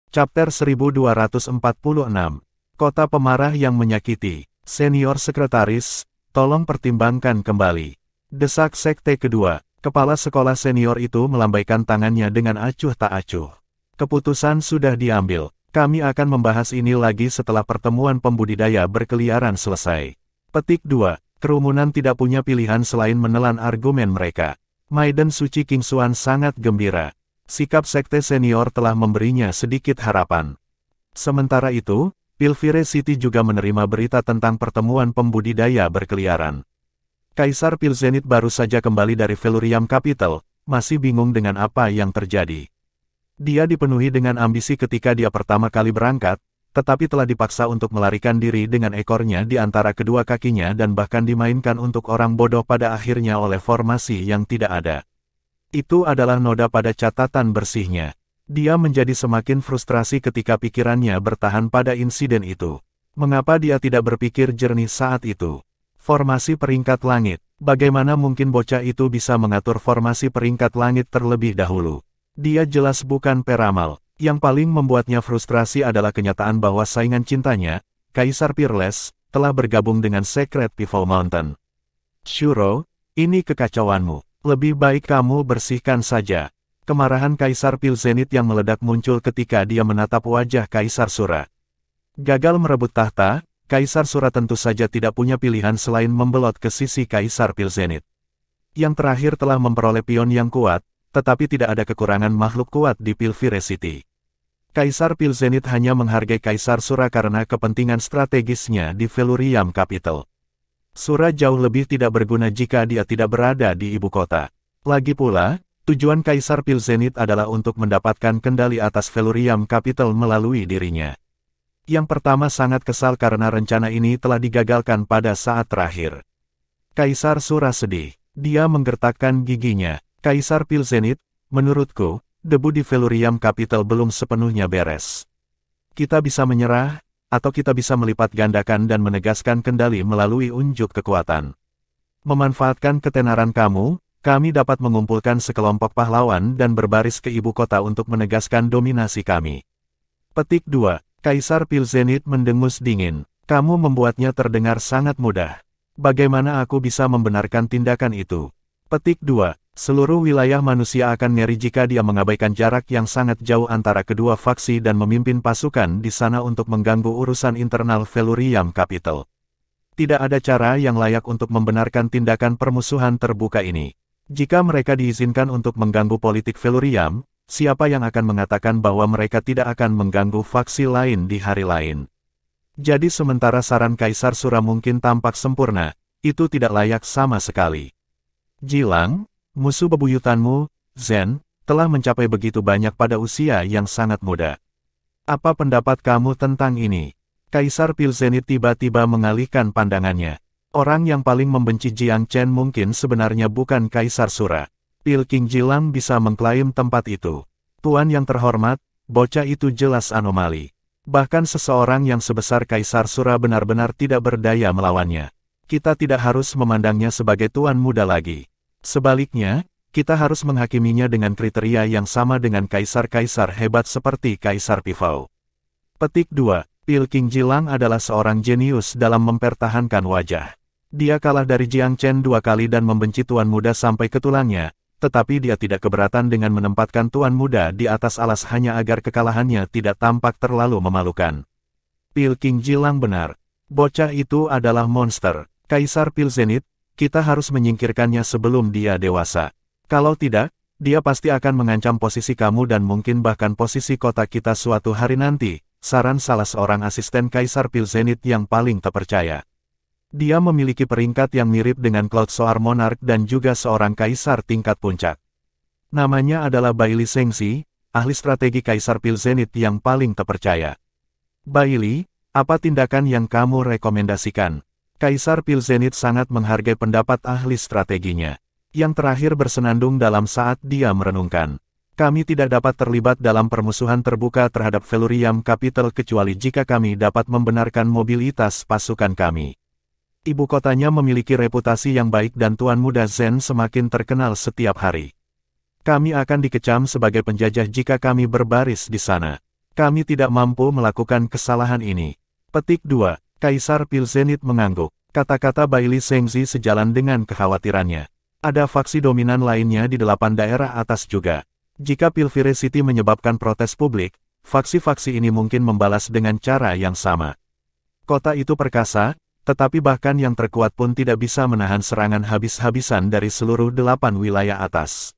Chapter 1246. Kota Pemarah yang Menyakiti. Senior Sekretaris, tolong pertimbangkan kembali. Desak sekte kedua. Kepala sekolah senior itu melambaikan tangannya dengan acuh tak acuh. Keputusan sudah diambil. Kami akan membahas ini lagi setelah pertemuan pembudidaya berkeliaran selesai. Petik 2. Kerumunan tidak punya pilihan selain menelan argumen mereka. Maiden Suci Kingsuan sangat gembira. Sikap sekte senior telah memberinya sedikit harapan. Sementara itu, Pilvire City juga menerima berita tentang pertemuan pembudidaya berkeliaran. Kaisar Pilzenit baru saja kembali dari Felurium Capital, masih bingung dengan apa yang terjadi. Dia dipenuhi dengan ambisi ketika dia pertama kali berangkat, tetapi telah dipaksa untuk melarikan diri dengan ekornya di antara kedua kakinya dan bahkan dimainkan untuk orang bodoh pada akhirnya oleh formasi yang tidak ada. Itu adalah noda pada catatan bersihnya. Dia menjadi semakin frustrasi ketika pikirannya bertahan pada insiden itu. Mengapa dia tidak berpikir jernih saat itu? Formasi peringkat langit. Bagaimana mungkin bocah itu bisa mengatur formasi peringkat langit terlebih dahulu? Dia jelas bukan peramal. Yang paling membuatnya frustrasi adalah kenyataan bahwa saingan cintanya, Kaisar Peerless, telah bergabung dengan Secret Pivot Mountain. Shuro, ini kekacauanmu. Lebih baik kamu bersihkan saja. Kemarahan Kaisar Pilzenit yang meledak muncul ketika dia menatap wajah Kaisar Sura. Gagal merebut tahta, Kaisar Sura tentu saja tidak punya pilihan selain membelot ke sisi Kaisar Pilzenit. Yang terakhir telah memperoleh pion yang kuat, tetapi tidak ada kekurangan makhluk kuat di Pilvire City. Kaisar Pilzenit hanya menghargai Kaisar Sura karena kepentingan strategisnya di Felurium Capital. Sura jauh lebih tidak berguna jika dia tidak berada di ibu kota. Lagi pula, tujuan Kaisar Pilzenit adalah untuk mendapatkan kendali atas Felurium Capital melalui dirinya. Yang pertama sangat kesal karena rencana ini telah digagalkan pada saat terakhir. Kaisar Sura sedih. Dia menggertakkan giginya. Kaisar Pilzenit, menurutku, debu di Felurium Capital belum sepenuhnya beres. Kita bisa menyerah, atau kita bisa melipat gandakan dan menegaskan kendali melalui unjuk kekuatan. Memanfaatkan ketenaran kamu, kami dapat mengumpulkan sekelompok pahlawan dan berbaris ke ibu kota untuk menegaskan dominasi kami. Petik 2. Kaisar Pilzenit mendengus dingin. Kamu membuatnya terdengar sangat mudah. Bagaimana aku bisa membenarkan tindakan itu? Petik 2. Seluruh wilayah manusia akan ngeri jika dia mengabaikan jarak yang sangat jauh antara kedua faksi dan memimpin pasukan di sana untuk mengganggu urusan internal Felurium Capital. Tidak ada cara yang layak untuk membenarkan tindakan permusuhan terbuka ini. Jika mereka diizinkan untuk mengganggu politik Felurium, siapa yang akan mengatakan bahwa mereka tidak akan mengganggu faksi lain di hari lain? Jadi sementara saran Kaisar Sura mungkin tampak sempurna, itu tidak layak sama sekali. Jilang, musuh bebuyutanmu, Zen, telah mencapai begitu banyak pada usia yang sangat muda. Apa pendapat kamu tentang ini? Kaisar Pilzenit tiba-tiba mengalihkan pandangannya. Orang yang paling membenci Jiang Chen mungkin sebenarnya bukan Kaisar Sura. Pil King Jilang bisa mengklaim tempat itu. Tuan yang terhormat, bocah itu jelas anomali. Bahkan seseorang yang sebesar Kaisar Sura benar-benar tidak berdaya melawannya. Kita tidak harus memandangnya sebagai tuan muda lagi. Sebaliknya, kita harus menghakiminya dengan kriteria yang sama dengan kaisar-kaisar hebat seperti Kaisar Pivot. Petik 2. Pil King Jilang adalah seorang jenius dalam mempertahankan wajah. Dia kalah dari Jiang Chen 2 kali dan membenci tuan muda sampai ke tulangnya, tetapi dia tidak keberatan dengan menempatkan tuan muda di atas alas hanya agar kekalahannya tidak tampak terlalu memalukan. Pil King Jilang benar. Bocah itu adalah monster. Kaisar Pilzenit, kita harus menyingkirkannya sebelum dia dewasa. Kalau tidak, dia pasti akan mengancam posisi kamu dan mungkin bahkan posisi kota kita suatu hari nanti, saran salah seorang asisten Kaisar Pilzenit yang paling terpercaya. Dia memiliki peringkat yang mirip dengan Cloud Soar Monarch dan juga seorang kaisar tingkat puncak. Namanya adalah Bailey Sengzi, ahli strategi Kaisar Pilzenit yang paling terpercaya. Bailey, apa tindakan yang kamu rekomendasikan? Kaisar Pilzenit sangat menghargai pendapat ahli strateginya. Yang terakhir bersenandung dalam saat dia merenungkan. Kami tidak dapat terlibat dalam permusuhan terbuka terhadap Felurium Capital kecuali jika kami dapat membenarkan mobilitas pasukan kami. Ibu kotanya memiliki reputasi yang baik dan Tuan Muda Zen semakin terkenal setiap hari. Kami akan dikecam sebagai penjajah jika kami berbaris di sana. Kami tidak mampu melakukan kesalahan ini. Petik 2. Kaisar Pil Zenith mengangguk. Kata-kata Bailey Zhengzi sejalan dengan kekhawatirannya. Ada faksi dominan lainnya di 8 daerah atas juga. Jika Pilvire City menyebabkan protes publik, faksi-faksi ini mungkin membalas dengan cara yang sama. Kota itu perkasa, tetapi bahkan yang terkuat pun tidak bisa menahan serangan habis-habisan dari seluruh 8 wilayah atas.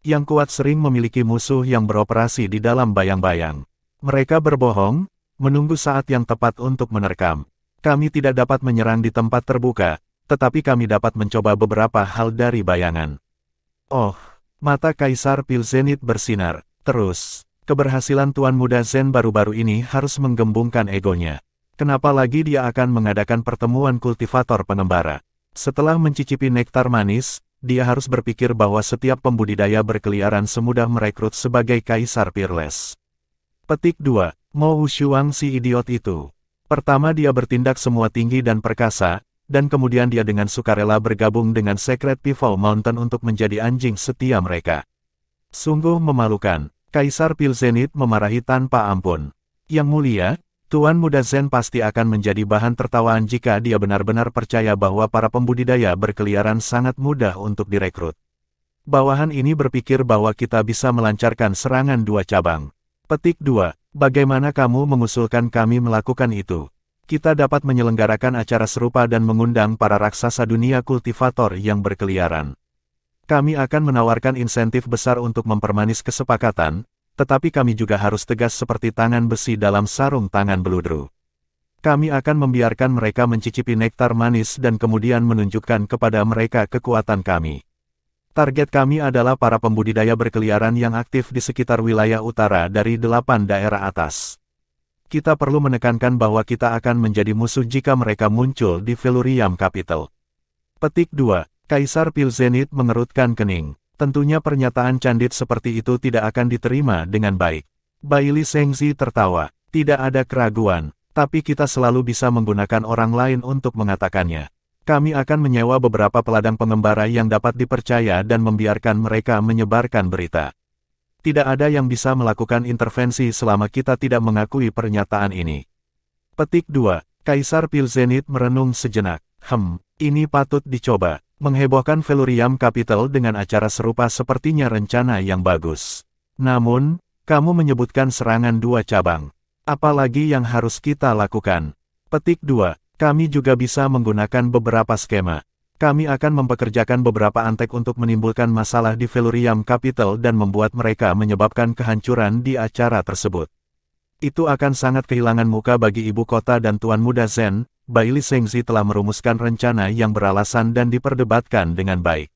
Yang kuat sering memiliki musuh yang beroperasi di dalam bayang-bayang. Mereka berbohong, menunggu saat yang tepat untuk menerkam. Kami tidak dapat menyerang di tempat terbuka, tetapi kami dapat mencoba beberapa hal dari bayangan. Oh, mata Kaisar Pil Zenith bersinar. Terus, keberhasilan Tuan Muda Zen baru-baru ini harus menggembungkan egonya. Kenapa lagi dia akan mengadakan pertemuan kultivator pengembara? Setelah mencicipi nektar manis, dia harus berpikir bahwa setiap pembudidaya berkeliaran semudah merekrut sebagai Kaisar Peerless. Petik 2. Mo Wushuang si idiot itu. Pertama dia bertindak semua tinggi dan perkasa, dan kemudian dia dengan sukarela bergabung dengan Secret Pivot Mountain untuk menjadi anjing setia mereka. Sungguh memalukan. Kaisar Pil Zenith memarahi tanpa ampun. Yang mulia, Tuan Muda Zen pasti akan menjadi bahan tertawaan jika dia benar-benar percaya bahwa para pembudidaya berkeliaran sangat mudah untuk direkrut. Bawahan ini berpikir bahwa kita bisa melancarkan serangan 2 cabang. Petik 2. Bagaimana kamu mengusulkan kami melakukan itu? Kita dapat menyelenggarakan acara serupa dan mengundang para raksasa dunia kultivator yang berkeliaran. Kami akan menawarkan insentif besar untuk mempermanis kesepakatan, tetapi kami juga harus tegas seperti tangan besi dalam sarung tangan beludru. Kami akan membiarkan mereka mencicipi nektar manis dan kemudian menunjukkan kepada mereka kekuatan kami. Target kami adalah para pembudidaya berkeliaran yang aktif di sekitar wilayah utara dari 8 daerah atas. Kita perlu menekankan bahwa kita akan menjadi musuh jika mereka muncul di Velurium Capital. Petik 2. Kaisar Pil Zenith mengerutkan kening. Tentunya pernyataan candid seperti itu tidak akan diterima dengan baik. Bailey Zhengzi tertawa. Tidak ada keraguan, tapi kita selalu bisa menggunakan orang lain untuk mengatakannya. Kami akan menyewa beberapa peladang pengembara yang dapat dipercaya dan membiarkan mereka menyebarkan berita. Tidak ada yang bisa melakukan intervensi selama kita tidak mengakui pernyataan ini. Petik 2. Kaisar Pil Zenith merenung sejenak. Ini patut dicoba. Menghebohkan Velurium Capital dengan acara serupa sepertinya rencana yang bagus. Namun, kamu menyebutkan serangan 2 cabang. Apalagi yang harus kita lakukan? Petik 2. Kami juga bisa menggunakan beberapa skema. Kami akan mempekerjakan beberapa antek untuk menimbulkan masalah di Velurium Capital dan membuat mereka menyebabkan kehancuran di acara tersebut. Itu akan sangat kehilangan muka bagi ibu kota dan Tuan Muda Zen. Bailey Zhengzi telah merumuskan rencana yang beralasan dan diperdebatkan dengan baik.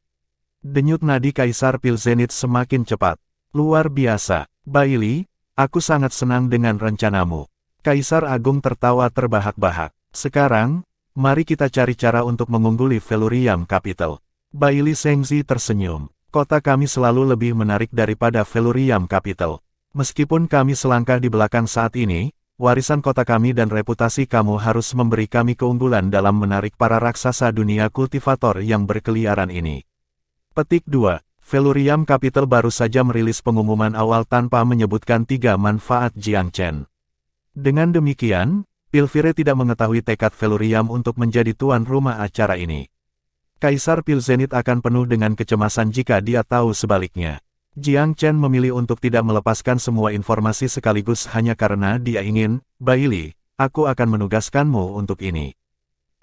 Denyut nadi Kaisar Pil Zenith semakin cepat. Luar biasa, Bailey, aku sangat senang dengan rencanamu. Kaisar Agung tertawa terbahak-bahak. Sekarang, mari kita cari cara untuk mengungguli Velurium Capital. Bailey Zhengzi tersenyum. Kota kami selalu lebih menarik daripada Velurium Capital. Meskipun kami selangkah di belakang saat ini, warisan kota kami dan reputasi kamu harus memberi kami keunggulan dalam menarik para raksasa dunia kultivator yang berkeliaran ini. Petik 2. Velurium Capital baru saja merilis pengumuman awal tanpa menyebutkan 3 manfaat Jiang Chen. Dengan demikian, Pilvire tidak mengetahui tekad Velurium untuk menjadi tuan rumah acara ini. Kaisar Pil Zenith akan penuh dengan kecemasan jika dia tahu sebaliknya. Jiang Chen memilih untuk tidak melepaskan semua informasi sekaligus hanya karena dia ingin, Bailey, aku akan menugaskanmu untuk ini.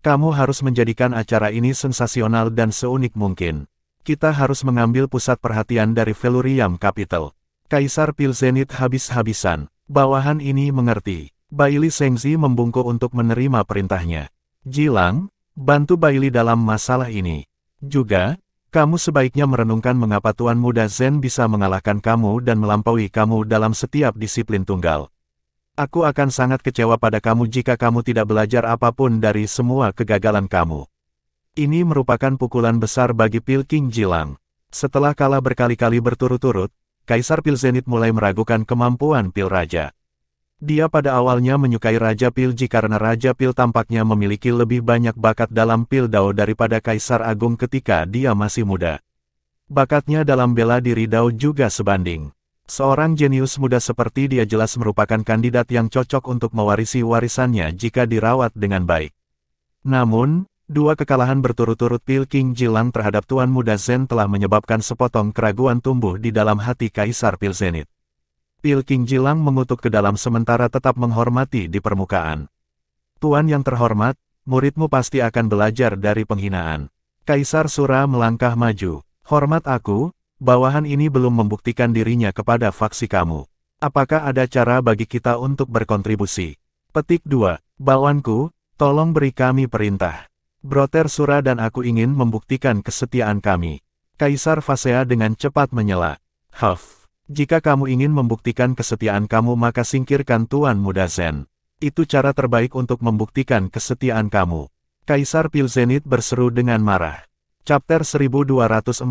Kamu harus menjadikan acara ini sensasional dan seunik mungkin. Kita harus mengambil pusat perhatian dari Velurium Capital. Kaisar Pil Zenith habis-habisan. Bawahan ini mengerti. Bailey Zhengzi membungkuk untuk menerima perintahnya. Jilang, bantu Bailey dalam masalah ini. Juga, kamu sebaiknya merenungkan mengapa Tuan Muda Zen bisa mengalahkan kamu dan melampaui kamu dalam setiap disiplin tunggal. Aku akan sangat kecewa pada kamu jika kamu tidak belajar apapun dari semua kegagalan kamu. Ini merupakan pukulan besar bagi Pil King Jilang. Setelah kalah berkali-kali berturut-turut, Kaisar Pil Zenith mulai meragukan kemampuan Pil Raja. Dia pada awalnya menyukai Raja Pilji karena Raja Pil tampaknya memiliki lebih banyak bakat dalam Pil Dao daripada Kaisar Agung ketika dia masih muda. Bakatnya dalam bela diri Dao juga sebanding. Seorang jenius muda seperti dia jelas merupakan kandidat yang cocok untuk mewarisi warisannya jika dirawat dengan baik. Namun, dua kekalahan berturut-turut Pil King Jilang terhadap Tuan Muda Zen telah menyebabkan sepotong keraguan tumbuh di dalam hati Kaisar Pil Zenith. Pil King Jilang mengutuk ke dalam sementara tetap menghormati di permukaan. Tuan yang terhormat, muridmu pasti akan belajar dari penghinaan. Kaisar Sura melangkah maju. Hormat aku, bawahan ini belum membuktikan dirinya kepada faksi kamu. Apakah ada cara bagi kita untuk berkontribusi? Petik 2. Bawahanku, tolong beri kami perintah. Broter Sura dan aku ingin membuktikan kesetiaan kami. Kaisar Fasea dengan cepat menyela. Huff, jika kamu ingin membuktikan kesetiaan kamu maka singkirkan Tuan Muda Zen. Itu cara terbaik untuk membuktikan kesetiaan kamu. Kaisar Pil Zenith berseru dengan marah. Chapter 1247.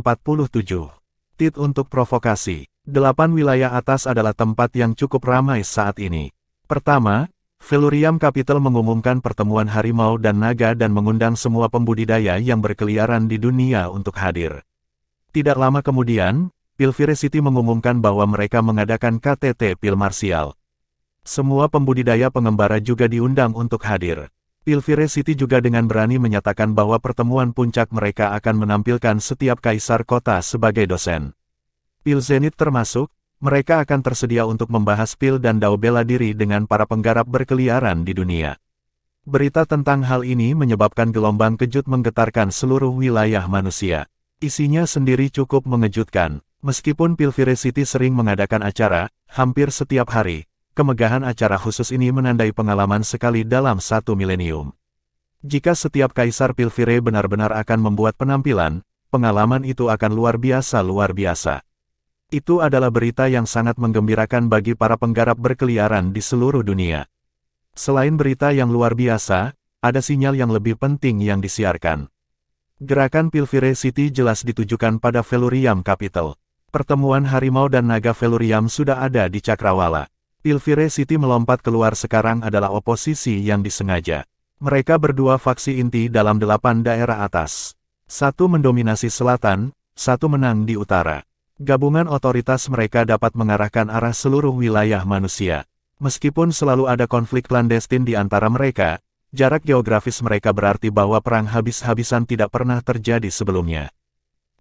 Tit untuk provokasi. 8 wilayah atas adalah tempat yang cukup ramai saat ini. Pertama, Felurium Capital mengumumkan pertemuan harimau dan naga dan mengundang semua pembudidaya yang berkeliaran di dunia untuk hadir. Tidak lama kemudian, Pilvire City mengumumkan bahwa mereka mengadakan KTT Pil Martial. Semua pembudidaya pengembara juga diundang untuk hadir. Pilvire City juga dengan berani menyatakan bahwa pertemuan puncak mereka akan menampilkan setiap kaisar kota sebagai dosen. Pil Zenith termasuk, mereka akan tersedia untuk membahas pil dan dao bela diri dengan para penggarap berkeliaran di dunia. Berita tentang hal ini menyebabkan gelombang kejut menggetarkan seluruh wilayah manusia. Isinya sendiri cukup mengejutkan. Meskipun Pilvire City sering mengadakan acara, hampir setiap hari, kemegahan acara khusus ini menandai pengalaman sekali dalam 1 milenium. Jika setiap kaisar Pilvire benar-benar akan membuat penampilan, pengalaman itu akan luar biasa. Itu adalah berita yang sangat menggembirakan bagi para penggarap berkeliaran di seluruh dunia. Selain berita yang luar biasa, ada sinyal yang lebih penting yang disiarkan. Gerakan Pilvire City jelas ditujukan pada Felurium Capital. Pertemuan harimau dan naga Felurium sudah ada di Cakrawala. Pilvire City melompat keluar sekarang adalah oposisi yang disengaja. Mereka berdua faksi inti dalam 8 daerah atas. Satu mendominasi selatan, satu menang di utara. Gabungan otoritas mereka dapat mengarahkan arah seluruh wilayah manusia. Meskipun selalu ada konflik klandestin di antara mereka, jarak geografis mereka berarti bahwa perang habis-habisan tidak pernah terjadi sebelumnya.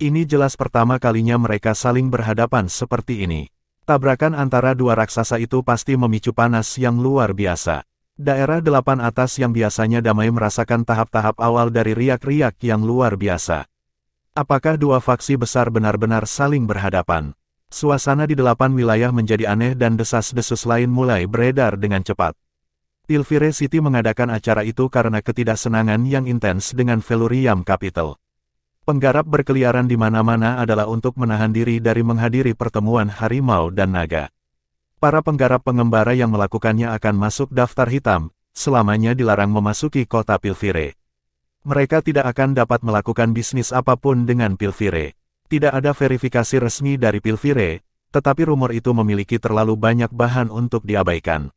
Ini jelas pertama kalinya mereka saling berhadapan seperti ini. Tabrakan antara dua raksasa itu pasti memicu panas yang luar biasa. Daerah 8 atas yang biasanya damai merasakan tahap-tahap awal dari riak-riak yang luar biasa. Apakah dua faksi besar benar-benar saling berhadapan? Suasana di 8 wilayah menjadi aneh dan desas-desus lain mulai beredar dengan cepat. Pilvire City mengadakan acara itu karena ketidaksenangan yang intens dengan Felurium Capital. Penggarap berkeliaran di mana-mana adalah untuk menahan diri dari menghadiri pertemuan harimau dan naga. Para penggarap pengembara yang melakukannya akan masuk daftar hitam, selamanya dilarang memasuki kota Pilvire. Mereka tidak akan dapat melakukan bisnis apapun dengan Pilvire. Tidak ada verifikasi resmi dari Pilvire, tetapi rumor itu memiliki terlalu banyak bahan untuk diabaikan.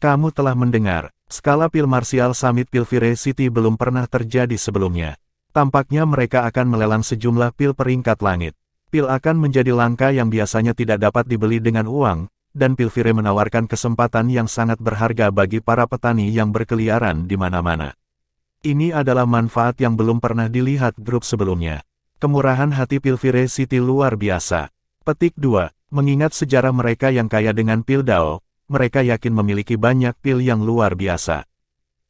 Kamu telah mendengar, skala Pil Martial Summit Pilvire City belum pernah terjadi sebelumnya. Tampaknya mereka akan melelang sejumlah pil peringkat langit. Pil akan menjadi langka yang biasanya tidak dapat dibeli dengan uang, dan Pilvire menawarkan kesempatan yang sangat berharga bagi para petani yang berkeliaran di mana-mana. Ini adalah manfaat yang belum pernah dilihat grup sebelumnya. Kemurahan hati Pilvire City luar biasa. Petik 2. Mengingat sejarah mereka yang kaya dengan pil dao, mereka yakin memiliki banyak pil yang luar biasa.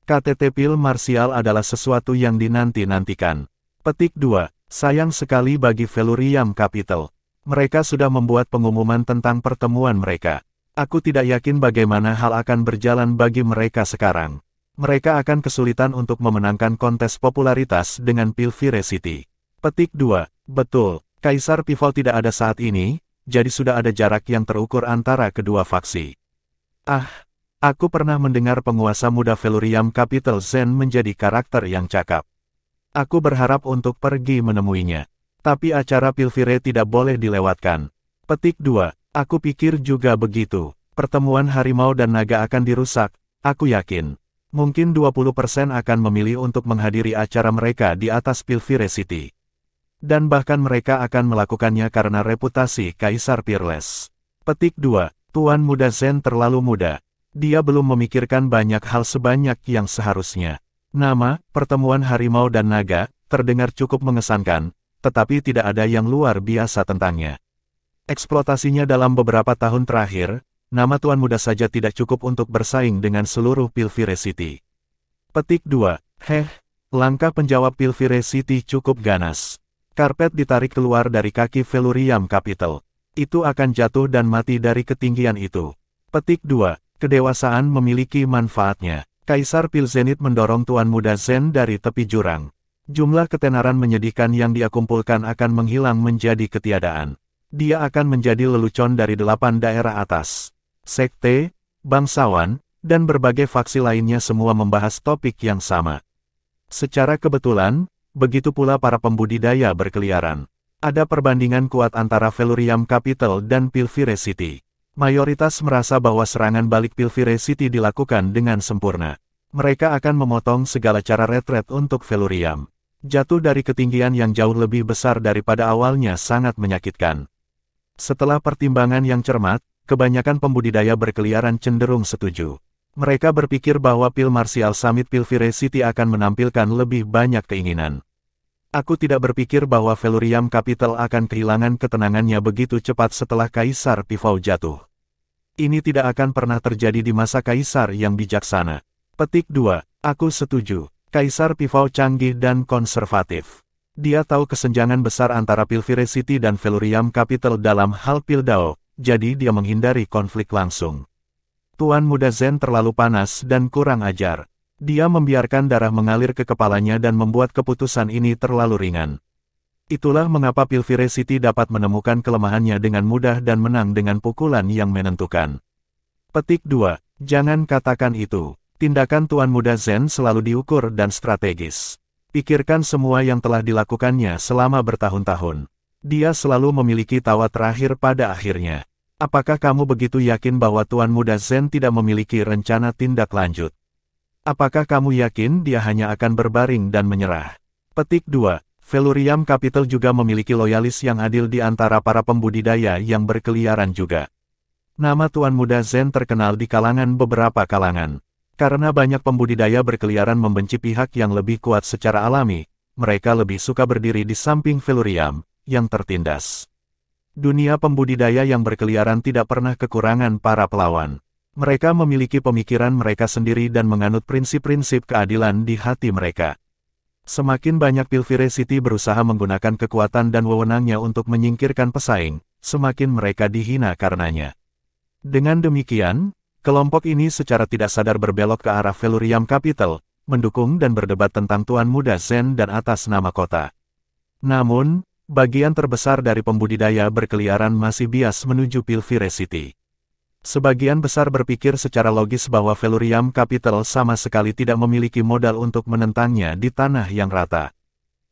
KTT Pil Martial adalah sesuatu yang dinanti-nantikan. Petik 2. Sayang sekali bagi Felurium Capital. Mereka sudah membuat pengumuman tentang pertemuan mereka. Aku tidak yakin bagaimana hal akan berjalan bagi mereka sekarang. Mereka akan kesulitan untuk memenangkan kontes popularitas dengan Pilvire City. Petik 2. Betul, Kaisar Pivol tidak ada saat ini, jadi sudah ada jarak yang terukur antara kedua faksi. Aku pernah mendengar penguasa muda Felurium Capital Zen menjadi karakter yang cakap. Aku berharap untuk pergi menemuinya. Tapi acara Pilvire tidak boleh dilewatkan. Petik 2. Aku pikir juga begitu. Pertemuan harimau dan naga akan dirusak, aku yakin. Mungkin 20% akan memilih untuk menghadiri acara mereka di atas Pilvire City. Dan bahkan mereka akan melakukannya karena reputasi Kaisar Peerless. Petik 2. Tuan Muda Zen terlalu muda. Dia belum memikirkan banyak hal sebanyak yang seharusnya. Nama, pertemuan harimau dan naga, terdengar cukup mengesankan, tetapi tidak ada yang luar biasa tentangnya. Eksploitasinya dalam beberapa tahun terakhir, nama Tuan Muda saja tidak cukup untuk bersaing dengan seluruh Pilvire City. Petik 2. Langkah penjawab Pilvire City cukup ganas. Karpet ditarik keluar dari kaki Velurium Capital. Itu akan jatuh dan mati dari ketinggian itu. Petik 2. Kedewasaan memiliki manfaatnya. Kaisar Pil Zenith mendorong Tuan Muda Zen dari tepi jurang. Jumlah ketenaran menyedihkan yang dia kumpulkan akan menghilang menjadi ketiadaan. Dia akan menjadi lelucon dari 8 daerah atas. Sekte, bangsawan, dan berbagai faksi lainnya semua membahas topik yang sama. Secara kebetulan, begitu pula para pembudidaya berkeliaran. Ada perbandingan kuat antara Velurium Capital dan Pilvire City. Mayoritas merasa bahwa serangan balik Pilvire City dilakukan dengan sempurna. Mereka akan memotong segala cara retret untuk Velurium. Jatuh dari ketinggian yang jauh lebih besar daripada awalnya sangat menyakitkan. Setelah pertimbangan yang cermat, kebanyakan pembudidaya berkeliaran cenderung setuju. Mereka berpikir bahwa Pil Martial Summit Pilvire City akan menampilkan lebih banyak keinginan. Aku tidak berpikir bahwa Velurium Capital akan kehilangan ketenangannya begitu cepat setelah Kaisar Pifau jatuh. Ini tidak akan pernah terjadi di masa Kaisar yang bijaksana. Petik 2. Aku setuju. Kaisar Pifau canggih dan konservatif. Dia tahu kesenjangan besar antara Pilvire City dan Velurium Capital dalam hal Pildao, jadi dia menghindari konflik langsung. Tuan Muda Zen terlalu panas dan kurang ajar. Dia membiarkan darah mengalir ke kepalanya dan membuat keputusan ini terlalu ringan. Itulah mengapa Pilvire City dapat menemukan kelemahannya dengan mudah dan menang dengan pukulan yang menentukan. Petik 2. Jangan katakan itu. Tindakan Tuan Muda Zen selalu diukur dan strategis. Pikirkan semua yang telah dilakukannya selama bertahun-tahun. Dia selalu memiliki tawa terakhir pada akhirnya. Apakah kamu begitu yakin bahwa Tuan Muda Zen tidak memiliki rencana tindak lanjut? Apakah kamu yakin dia hanya akan berbaring dan menyerah? Petik 2. Velurium Capital juga memiliki loyalis yang adil di antara para pembudidaya yang berkeliaran juga. Nama Tuan Muda Zen terkenal di kalangan beberapa kalangan. Karena banyak pembudidaya berkeliaran membenci pihak yang lebih kuat secara alami, mereka lebih suka berdiri di samping Velurium, yang tertindas. Dunia pembudidaya yang berkeliaran tidak pernah kekurangan para pelawan. Mereka memiliki pemikiran mereka sendiri dan menganut prinsip-prinsip keadilan di hati mereka. Semakin banyak Pilvire City berusaha menggunakan kekuatan dan wewenangnya untuk menyingkirkan pesaing, semakin mereka dihina karenanya. Dengan demikian, kelompok ini secara tidak sadar berbelok ke arah Velurium Capital, mendukung dan berdebat tentang Tuan Muda Zen dan atas nama kota. Namun, bagian terbesar dari pembudidaya berkeliaran masih bias menuju Pilvire City. Sebagian besar berpikir secara logis bahwa Velurium Capital sama sekali tidak memiliki modal untuk menentangnya di tanah yang rata.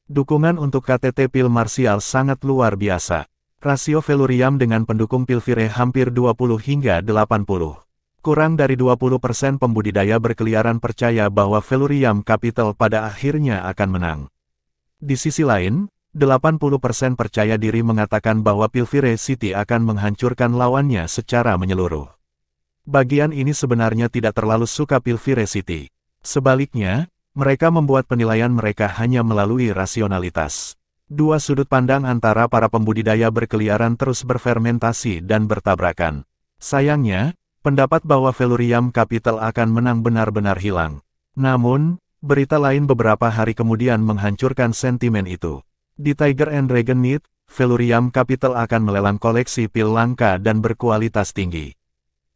Dukungan untuk KTT Pil Martial sangat luar biasa. Rasio Velurium dengan pendukung Pilvire hampir 20 hingga 80. Kurang dari 20% pembudidaya berkeliaran percaya bahwa Velurium Capital pada akhirnya akan menang. Di sisi lain, 80% percaya diri mengatakan bahwa Pilvire City akan menghancurkan lawannya secara menyeluruh. Bagian ini sebenarnya tidak terlalu suka Pilvire City. Sebaliknya, mereka membuat penilaian mereka hanya melalui rasionalitas. Dua sudut pandang antara para pembudidaya berkeliaran terus berfermentasi dan bertabrakan. Sayangnya, pendapat bahwa Velurium Capital akan menang benar-benar hilang. Namun, berita lain beberapa hari kemudian menghancurkan sentimen itu. Di Tiger and Dragon Meat, Velurium Capital akan melelang koleksi pil langka dan berkualitas tinggi.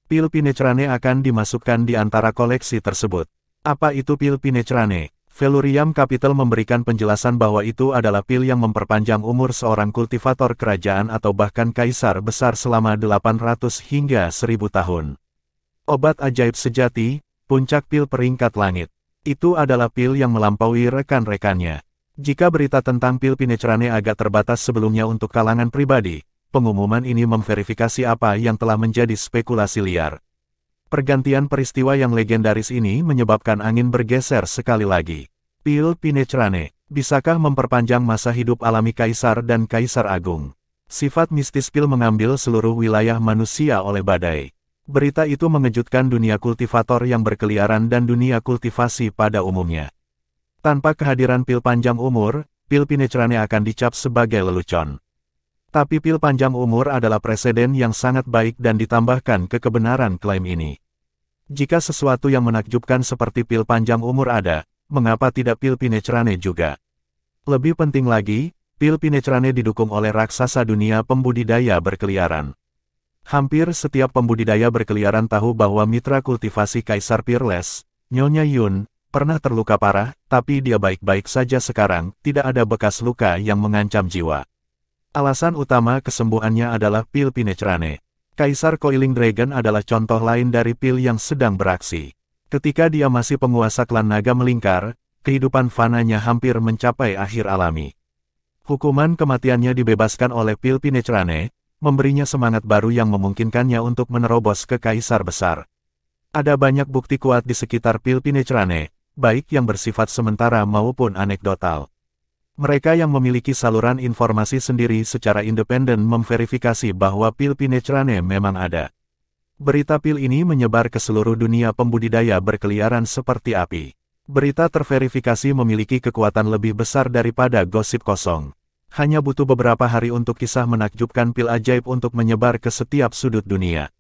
Pil Pinecrane akan dimasukkan di antara koleksi tersebut. Apa itu pil Pinecrane? Velurium Capital memberikan penjelasan bahwa itu adalah pil yang memperpanjang umur seorang kultivator kerajaan atau bahkan kaisar besar selama 800 hingga 1000 tahun. Obat ajaib sejati, puncak pil peringkat langit. Itu adalah pil yang melampaui rekan-rekannya. Jika berita tentang pil Pinecrane agak terbatas sebelumnya untuk kalangan pribadi, pengumuman ini memverifikasi apa yang telah menjadi spekulasi liar. Pergantian peristiwa yang legendaris ini menyebabkan angin bergeser sekali lagi. Pil Pinecrane, bisakah memperpanjang masa hidup alami kaisar dan kaisar agung? Sifat mistis pil mengambil seluruh wilayah manusia oleh badai. Berita itu mengejutkan dunia kultivator yang berkeliaran dan dunia kultivasi pada umumnya. Tanpa kehadiran pil panjang umur, pil Pinecrane akan dicap sebagai lelucon. Tapi pil panjang umur adalah preseden yang sangat baik dan ditambahkan ke kebenaran klaim ini. Jika sesuatu yang menakjubkan seperti pil panjang umur ada, mengapa tidak pil Pinecrane juga? Lebih penting lagi, pil Pinecrane didukung oleh raksasa dunia pembudidaya berkeliaran. Hampir setiap pembudidaya berkeliaran tahu bahwa mitra kultivasi Kaisar Peerless, Nyonya Yun, pernah terluka parah, tapi dia baik-baik saja sekarang, tidak ada bekas luka yang mengancam jiwa. Alasan utama kesembuhannya adalah pil Pinecrane. Kaisar Coiling Dragon adalah contoh lain dari pil yang sedang beraksi. Ketika dia masih penguasa klan naga melingkar, kehidupan fananya hampir mencapai akhir alami. Hukuman kematiannya dibebaskan oleh pil Pinecrane, memberinya semangat baru yang memungkinkannya untuk menerobos ke Kaisar Besar. Ada banyak bukti kuat di sekitar pil Pinecrane, baik yang bersifat sementara maupun anekdotal. Mereka yang memiliki saluran informasi sendiri secara independen memverifikasi bahwa pil Pinecrane memang ada. Berita pil ini menyebar ke seluruh dunia pembudidaya berkeliaran seperti api. Berita terverifikasi memiliki kekuatan lebih besar daripada gosip kosong. Hanya butuh beberapa hari untuk kisah menakjubkan pil ajaib untuk menyebar ke setiap sudut dunia.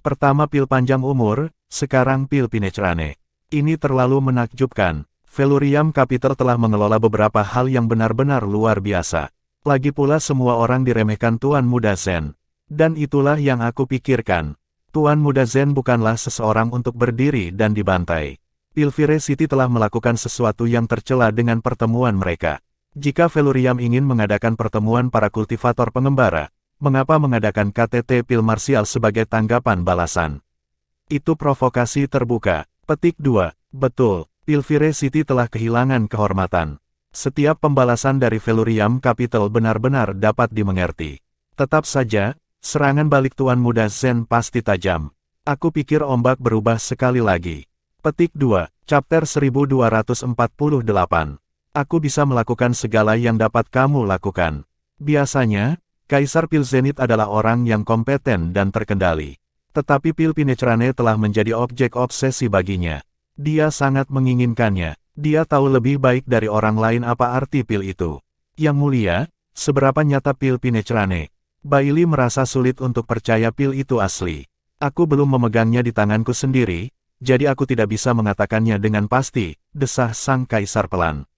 Pertama pil panjang umur, sekarang pil Pinecrane. Ini terlalu menakjubkan. Felurium Capital telah mengelola beberapa hal yang benar-benar luar biasa. Lagi pula semua orang diremehkan Tuan Muda Zen. Dan itulah yang aku pikirkan. Tuan Muda Zen bukanlah seseorang untuk berdiri dan dibantai. Pilvire City telah melakukan sesuatu yang tercela dengan pertemuan mereka. Jika Felurium ingin mengadakan pertemuan para kultivator pengembara, mengapa mengadakan KTT Pil Martial sebagai tanggapan balasan? Itu provokasi terbuka. Petik 2. Betul, Pilvire City telah kehilangan kehormatan. Setiap pembalasan dari Felurium Capital benar-benar dapat dimengerti. Tetap saja, serangan balik Tuan Muda Zen pasti tajam. Aku pikir ombak berubah sekali lagi. Petik 2. Chapter 1248. Aku bisa melakukan segala yang dapat kamu lakukan. Biasanya, Kaisar Pil Zenith adalah orang yang kompeten dan terkendali. Tetapi pil Pinecrane telah menjadi objek obsesi baginya. Dia sangat menginginkannya. Dia tahu lebih baik dari orang lain apa arti pil itu. Yang mulia, seberapa nyata pil Pinecrane? Bailey merasa sulit untuk percaya pil itu asli. Aku belum memegangnya di tanganku sendiri, jadi aku tidak bisa mengatakannya dengan pasti, desah sang kaisar pelan.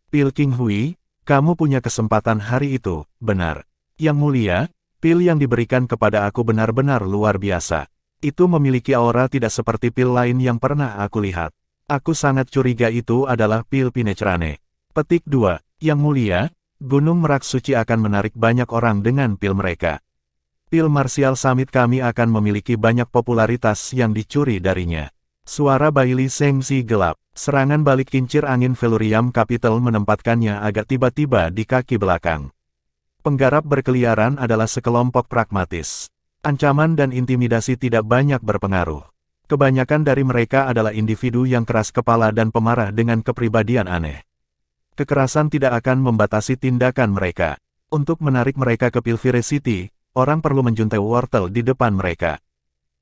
Pil King Hui, kamu punya kesempatan hari itu, benar. Yang mulia, pil yang diberikan kepada aku benar-benar luar biasa. Itu memiliki aura tidak seperti pil lain yang pernah aku lihat. Aku sangat curiga itu adalah pil Pinecrane. Petik 2. Yang mulia, Gunung Merak Suci akan menarik banyak orang dengan pil mereka. Pil Martial Summit kami akan memiliki banyak popularitas yang dicuri darinya. Suara Bailey Sengzi gelap. Serangan balik kincir angin Felurium Capital menempatkannya agak tiba-tiba di kaki belakang. Penggarap berkeliaran adalah sekelompok pragmatis. Ancaman dan intimidasi tidak banyak berpengaruh. Kebanyakan dari mereka adalah individu yang keras kepala dan pemarah dengan kepribadian aneh. Kekerasan tidak akan membatasi tindakan mereka. Untuk menarik mereka ke Pilvire City, orang perlu menjuntai wortel di depan mereka.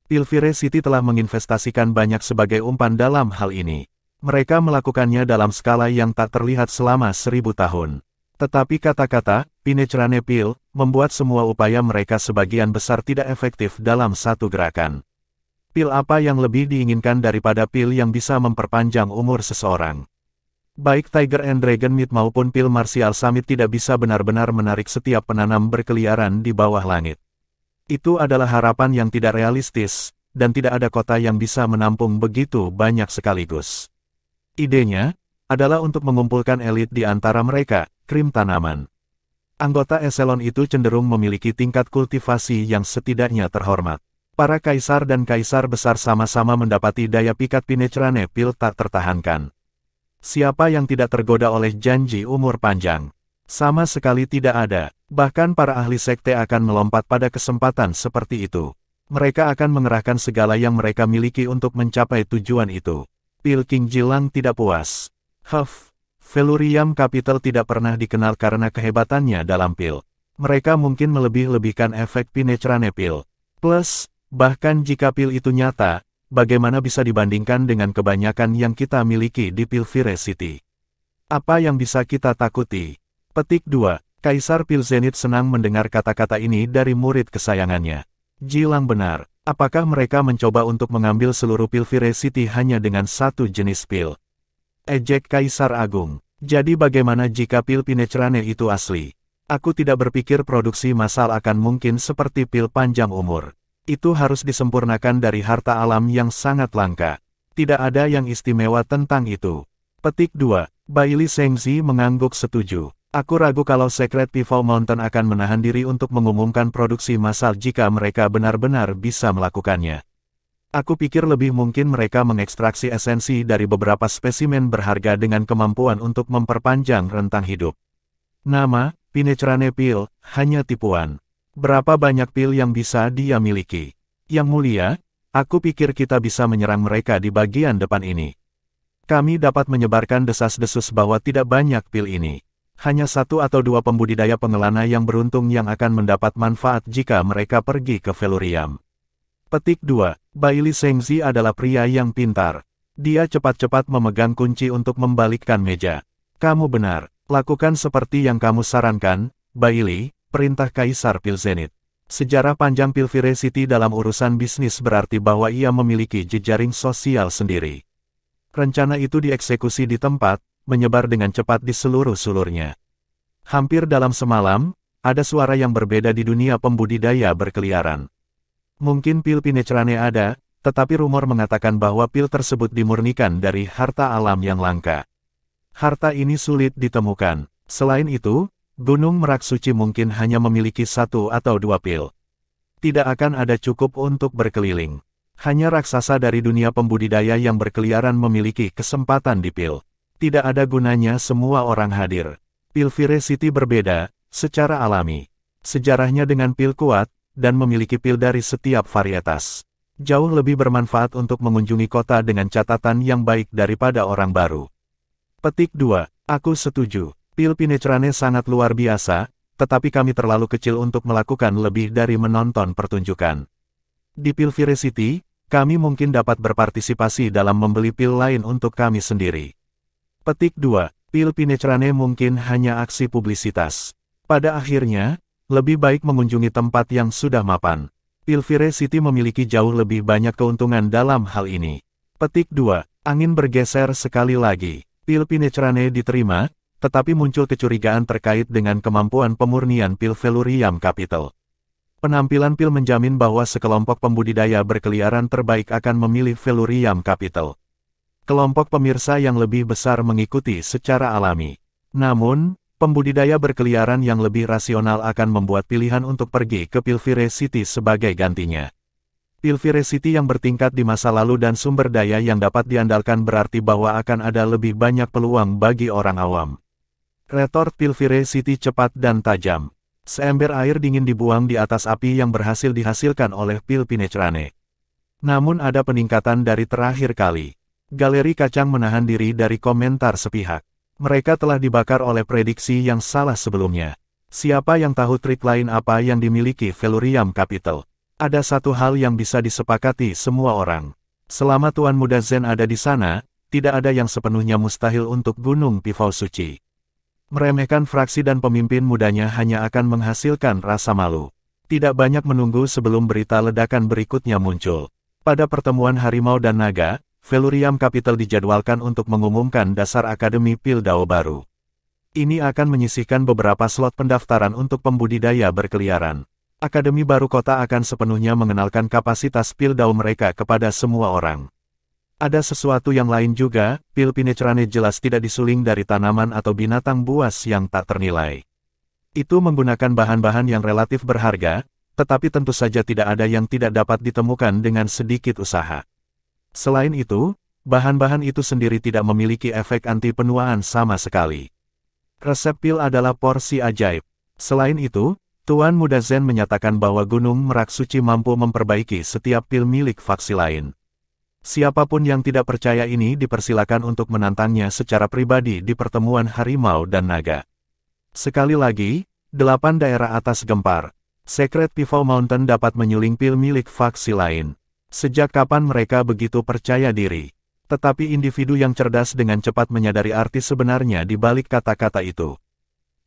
Pilvire City telah menginvestasikan banyak sebagai umpan dalam hal ini. Mereka melakukannya dalam skala yang tak terlihat selama 1000 tahun. Tetapi kata-kata, Pinecrane Pil, membuat semua upaya mereka sebagian besar tidak efektif dalam satu gerakan. Pil apa yang lebih diinginkan daripada pil yang bisa memperpanjang umur seseorang? Baik Tiger and Dragon Meat maupun pil Martial Summit tidak bisa benar-benar menarik setiap penanam berkeliaran di bawah langit. Itu adalah harapan yang tidak realistis, dan tidak ada kota yang bisa menampung begitu banyak sekaligus. Idenya adalah untuk mengumpulkan elit di antara mereka, krim tanaman. Anggota eselon itu cenderung memiliki tingkat kultivasi yang setidaknya terhormat. Para kaisar dan kaisar besar sama-sama mendapati daya pikat Pinecrane Pil tak tertahankan. Siapa yang tidak tergoda oleh janji umur panjang? Sama sekali tidak ada. Bahkan para ahli sekte akan melompat pada kesempatan seperti itu. Mereka akan mengerahkan segala yang mereka miliki untuk mencapai tujuan itu. Pil King Jilang tidak puas. Felurium Capital tidak pernah dikenal karena kehebatannya dalam pil. Mereka mungkin melebih-lebihkan efek Pinecrane Pil. Plus, bahkan jika pil itu nyata, bagaimana bisa dibandingkan dengan kebanyakan yang kita miliki di Pilvire City? Apa yang bisa kita takuti? Petik 2. Kaisar Pil Zenith senang mendengar kata-kata ini dari murid kesayangannya. Jilang benar. Apakah mereka mencoba untuk mengambil seluruh Pilvire City hanya dengan satu jenis pil? Ejek Kaisar Agung. Jadi bagaimana jika pil Pinecrane itu asli? Aku tidak berpikir produksi massal akan mungkin seperti pil panjang umur. Itu harus disempurnakan dari harta alam yang sangat langka. Tidak ada yang istimewa tentang itu. Petik 2. Bailey Zhengzi mengangguk setuju. Aku ragu kalau Secret Pivot Mountain akan menahan diri untuk mengumumkan produksi massal jika mereka benar-benar bisa melakukannya. Aku pikir lebih mungkin mereka mengekstraksi esensi dari beberapa spesimen berharga dengan kemampuan untuk memperpanjang rentang hidup. Nama, Pinecrane Pil, hanya tipuan. Berapa banyak pil yang bisa dia miliki? Yang mulia, aku pikir kita bisa menyerang mereka di bagian depan ini. Kami dapat menyebarkan desas-desus bahwa tidak banyak pil ini. Hanya 1 atau 2 pembudidaya pengelana yang beruntung yang akan mendapat manfaat jika mereka pergi ke Velurium. Petik 2. Bailey Zhengzi adalah pria yang pintar. Dia cepat-cepat memegang kunci untuk membalikkan meja. Kamu benar, lakukan seperti yang kamu sarankan, Bailey, perintah Kaisar Pil Zenith. Sejarah panjang Pilvire City dalam urusan bisnis berarti bahwa ia memiliki jejaring sosial sendiri. Rencana itu dieksekusi di tempat, menyebar dengan cepat di seluruh sulurnya. Hampir dalam semalam, ada suara yang berbeda di dunia pembudidaya berkeliaran. Mungkin pil Pinecrane ada, tetapi rumor mengatakan bahwa pil tersebut dimurnikan dari harta alam yang langka. Harta ini sulit ditemukan. Selain itu, Gunung Merak Suci mungkin hanya memiliki 1 atau 2 pil. Tidak akan ada cukup untuk berkeliling. Hanya raksasa dari dunia pembudidaya yang berkeliaran memiliki kesempatan di pil. Tidak ada gunanya semua orang hadir. Pilvire City berbeda, secara alami. Sejarahnya dengan pil kuat, dan memiliki pil dari setiap varietas. Jauh lebih bermanfaat untuk mengunjungi kota dengan catatan yang baik daripada orang baru. Petik 2. Aku setuju. Pil Pinecrane sangat luar biasa, tetapi kami terlalu kecil untuk melakukan lebih dari menonton pertunjukan. Di Pilvire City, kami mungkin dapat berpartisipasi dalam membeli pil lain untuk kami sendiri. Petik 2. Pil Pinecrane mungkin hanya aksi publisitas. Pada akhirnya, lebih baik mengunjungi tempat yang sudah mapan. Pilvire City memiliki jauh lebih banyak keuntungan dalam hal ini. Petik 2. Angin bergeser sekali lagi. Pil Pinecrane diterima, tetapi muncul kecurigaan terkait dengan kemampuan pemurnian pil Velurium Capital. Penampilan pil menjamin bahwa sekelompok pembudidaya berkeliaran terbaik akan memilih Velurium Capital. Kelompok pemirsa yang lebih besar mengikuti secara alami. Namun, pembudidaya berkeliaran yang lebih rasional akan membuat pilihan untuk pergi ke Pilvire City sebagai gantinya. Pilvire City yang bertingkat di masa lalu dan sumber daya yang dapat diandalkan berarti bahwa akan ada lebih banyak peluang bagi orang awam. Retort Pilvire City cepat dan tajam. Seember air dingin dibuang di atas api yang berhasil dihasilkan oleh pil Pinecrane. Namun ada peningkatan dari terakhir kali. Galeri kacang menahan diri dari komentar sepihak. Mereka telah dibakar oleh prediksi yang salah sebelumnya. Siapa yang tahu trik lain apa yang dimiliki Velurium Capital? Ada satu hal yang bisa disepakati semua orang. Selama Tuan Muda Zen ada di sana, tidak ada yang sepenuhnya mustahil untuk Gunung Pivot Suci. Meremehkan fraksi dan pemimpin mudanya hanya akan menghasilkan rasa malu. Tidak banyak menunggu sebelum berita ledakan berikutnya muncul. Pada pertemuan Harimau dan Naga, Velurium Capital dijadwalkan untuk mengumumkan dasar Akademi Pil Dao baru. Ini akan menyisihkan beberapa slot pendaftaran untuk pembudidaya berkeliaran. Akademi baru kota akan sepenuhnya mengenalkan kapasitas pil Dao mereka kepada semua orang. Ada sesuatu yang lain juga, pil Pinecrane jelas tidak disuling dari tanaman atau binatang buas yang tak ternilai. Itu menggunakan bahan-bahan yang relatif berharga, tetapi tentu saja tidak ada yang tidak dapat ditemukan dengan sedikit usaha. Selain itu, bahan-bahan itu sendiri tidak memiliki efek anti penuaan sama sekali. Resep pil adalah porsi ajaib. Selain itu, Tuan Muda Zen menyatakan bahwa Gunung Merak Suci mampu memperbaiki setiap pil milik faksi lain. Siapapun yang tidak percaya ini dipersilakan untuk menantangnya secara pribadi di pertemuan Harimau dan Naga. Sekali lagi, 8 daerah atas gempar. Secret Pivot Mountain dapat menyuling pil milik faksi lain. Sejak kapan mereka begitu percaya diri? Tetapi individu yang cerdas dengan cepat menyadari arti sebenarnya di balik kata-kata itu.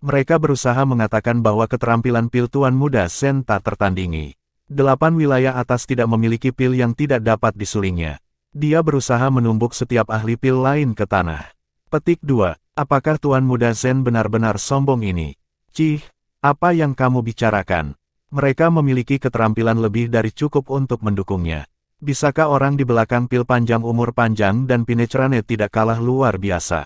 Mereka berusaha mengatakan bahwa keterampilan pil Tuan Muda Zen tak tertandingi. 8 wilayah atas tidak memiliki pil yang tidak dapat disulingnya. Dia berusaha menumbuk setiap ahli pil lain ke tanah. Petik 2. Apakah Tuan Muda Zen benar-benar sombong ini? Cih, apa yang kamu bicarakan? Mereka memiliki keterampilan lebih dari cukup untuk mendukungnya. Bisakah orang di belakang pil panjang umur panjang dan Pinecrane tidak kalah luar biasa?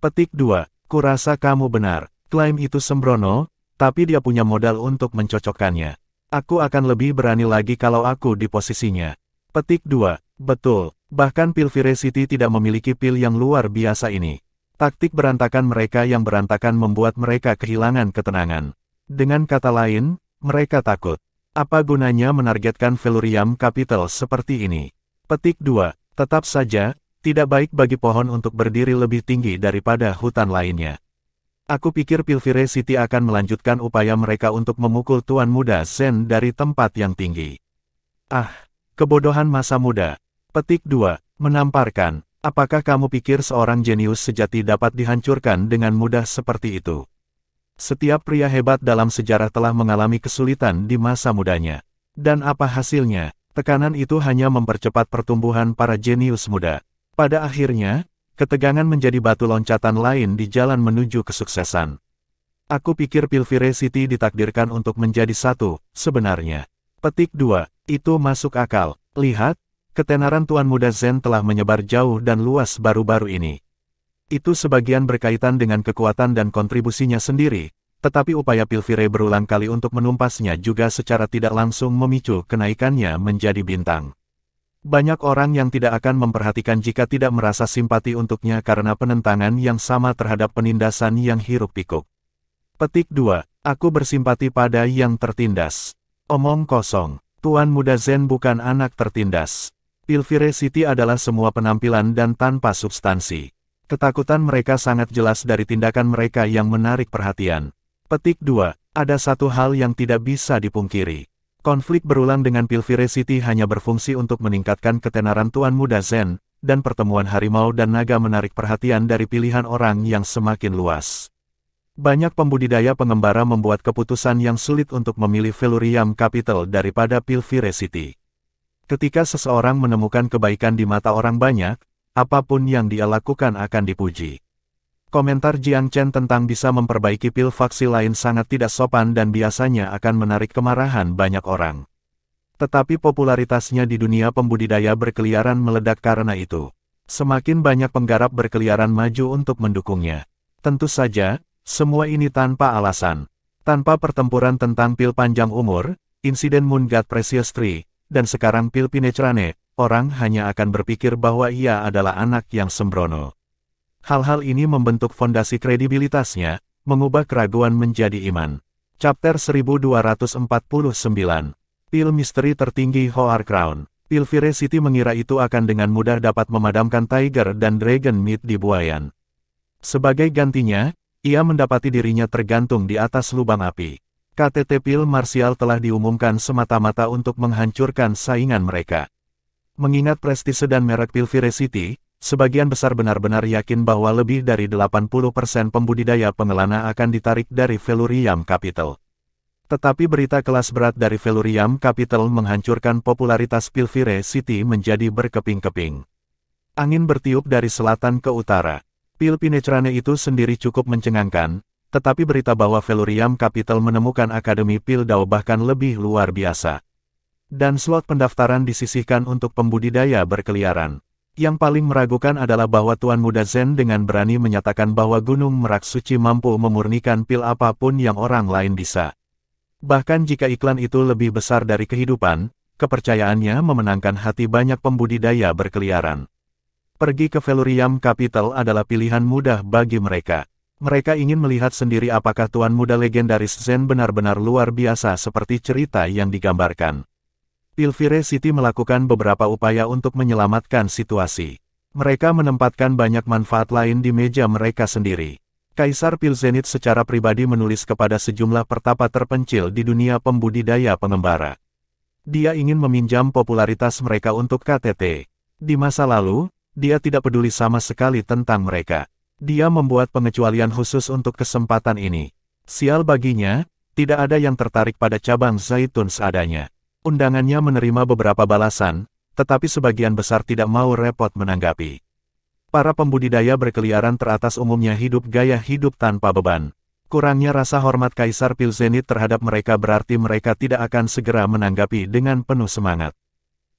Petik 2. Kurasa kamu benar. Klaim itu sembrono, tapi dia punya modal untuk mencocokkannya. Aku akan lebih berani lagi kalau aku di posisinya. Petik 2. Betul, bahkan pil Viracity tidak memiliki pil yang luar biasa ini. Taktik berantakan mereka yang berantakan membuat mereka kehilangan ketenangan. Dengan kata lain, mereka takut. Apa gunanya menargetkan Velurium Capital seperti ini? Petik 2. Tetap saja, tidak baik bagi pohon untuk berdiri lebih tinggi daripada hutan lainnya. Aku pikir pil Viracity akan melanjutkan upaya mereka untuk memukul Tuan Muda Zen dari tempat yang tinggi. Ah, kebodohan masa muda. Petik 2. Menamparkan. Apakah kamu pikir seorang jenius sejati dapat dihancurkan dengan mudah seperti itu? Setiap pria hebat dalam sejarah telah mengalami kesulitan di masa mudanya. Dan apa hasilnya? Tekanan itu hanya mempercepat pertumbuhan para jenius muda. Pada akhirnya, ketegangan menjadi batu loncatan lain di jalan menuju kesuksesan. Aku pikir pil Viracity ditakdirkan untuk menjadi satu, sebenarnya. Petik 2. Itu masuk akal. Lihat, ketenaran Tuan Muda Zen telah menyebar jauh dan luas baru-baru ini. Itu sebagian berkaitan dengan kekuatan dan kontribusinya sendiri, tetapi upaya pil Vire berulang kali untuk menumpasnya juga secara tidak langsung memicu kenaikannya menjadi bintang. Banyak orang yang tidak akan memperhatikan jika tidak merasa simpati untuknya karena penentangan yang sama terhadap penindasan yang hiruk-pikuk. Petik 2. Aku bersimpati pada yang tertindas. Omong kosong. Tuan Muda Zen bukan anak tertindas. Pil Viracity adalah semua penampilan dan tanpa substansi. Ketakutan mereka sangat jelas dari tindakan mereka yang menarik perhatian. Petik 2. Ada satu hal yang tidak bisa dipungkiri. Konflik berulang dengan pil Viracity hanya berfungsi untuk meningkatkan ketenaran Tuan Muda Zen, dan pertemuan harimau dan naga menarik perhatian dari pilihan orang yang semakin luas. Banyak pembudidaya pengembara membuat keputusan yang sulit untuk memilih Velurium Capital daripada pil Viracity. Ketika seseorang menemukan kebaikan di mata orang banyak, apapun yang dia lakukan akan dipuji. Komentar Jiang Chen tentang bisa memperbaiki pil faksi lain sangat tidak sopan dan biasanya akan menarik kemarahan banyak orang. Tetapi popularitasnya di dunia pembudidaya berkeliaran meledak karena itu. Semakin banyak penggarap berkeliaran maju untuk mendukungnya. Tentu saja, semua ini tanpa alasan. Tanpa pertempuran tentang pil panjang umur, insiden Moon God Precious Tree, dan sekarang pil Pinecrane, orang hanya akan berpikir bahwa ia adalah anak yang sembrono. Hal-hal ini membentuk fondasi kredibilitasnya, mengubah keraguan menjadi iman. Chapter 1249. Pil misteri tertinggi Hoar Crown. Pil Viracity mengira itu akan dengan mudah dapat memadamkan Tiger dan Dragon Meat di buayan. Sebagai gantinya, ia mendapati dirinya tergantung di atas lubang api. KTT pil marsial telah diumumkan semata-mata untuk menghancurkan saingan mereka. Mengingat prestise dan merek pil Viracity, sebagian besar benar-benar yakin bahwa lebih dari 80% pembudidaya pengelana akan ditarik dari Velurium Capital. Tetapi berita kelas berat dari Velurium Capital menghancurkan popularitas pil Viracity menjadi berkeping-keping. Angin bertiup dari selatan ke utara. Pil Pinecrane itu sendiri cukup mencengangkan, tetapi berita bahwa Velurium Capital menemukan Akademi Pil Dao bahkan lebih luar biasa. Dan slot pendaftaran disisihkan untuk pembudidaya berkeliaran. Yang paling meragukan adalah bahwa Tuan Muda Zen dengan berani menyatakan bahwa Gunung Merak Suci mampu memurnikan pil apapun yang orang lain bisa. Bahkan jika iklan itu lebih besar dari kehidupan, kepercayaannya memenangkan hati banyak pembudidaya berkeliaran. Pergi ke Velurium Capital adalah pilihan mudah bagi mereka. Mereka ingin melihat sendiri apakah Tuan Muda legendaris Zen benar-benar luar biasa seperti cerita yang digambarkan. Pil Viracity melakukan beberapa upaya untuk menyelamatkan situasi. Mereka menempatkan banyak manfaat lain di meja mereka sendiri. Kaisar Pil Zenith secara pribadi menulis kepada sejumlah pertapa terpencil di dunia pembudidaya pengembara. Dia ingin meminjam popularitas mereka untuk KTT. Di masa lalu, dia tidak peduli sama sekali tentang mereka. Dia membuat pengecualian khusus untuk kesempatan ini. Sial baginya, tidak ada yang tertarik pada cabang zaitun seadanya. Undangannya menerima beberapa balasan, tetapi sebagian besar tidak mau repot menanggapi. Para pembudidaya berkeliaran teratas umumnya hidup gaya hidup tanpa beban. Kurangnya rasa hormat Kaisar Pil Zenith terhadap mereka berarti mereka tidak akan segera menanggapi dengan penuh semangat.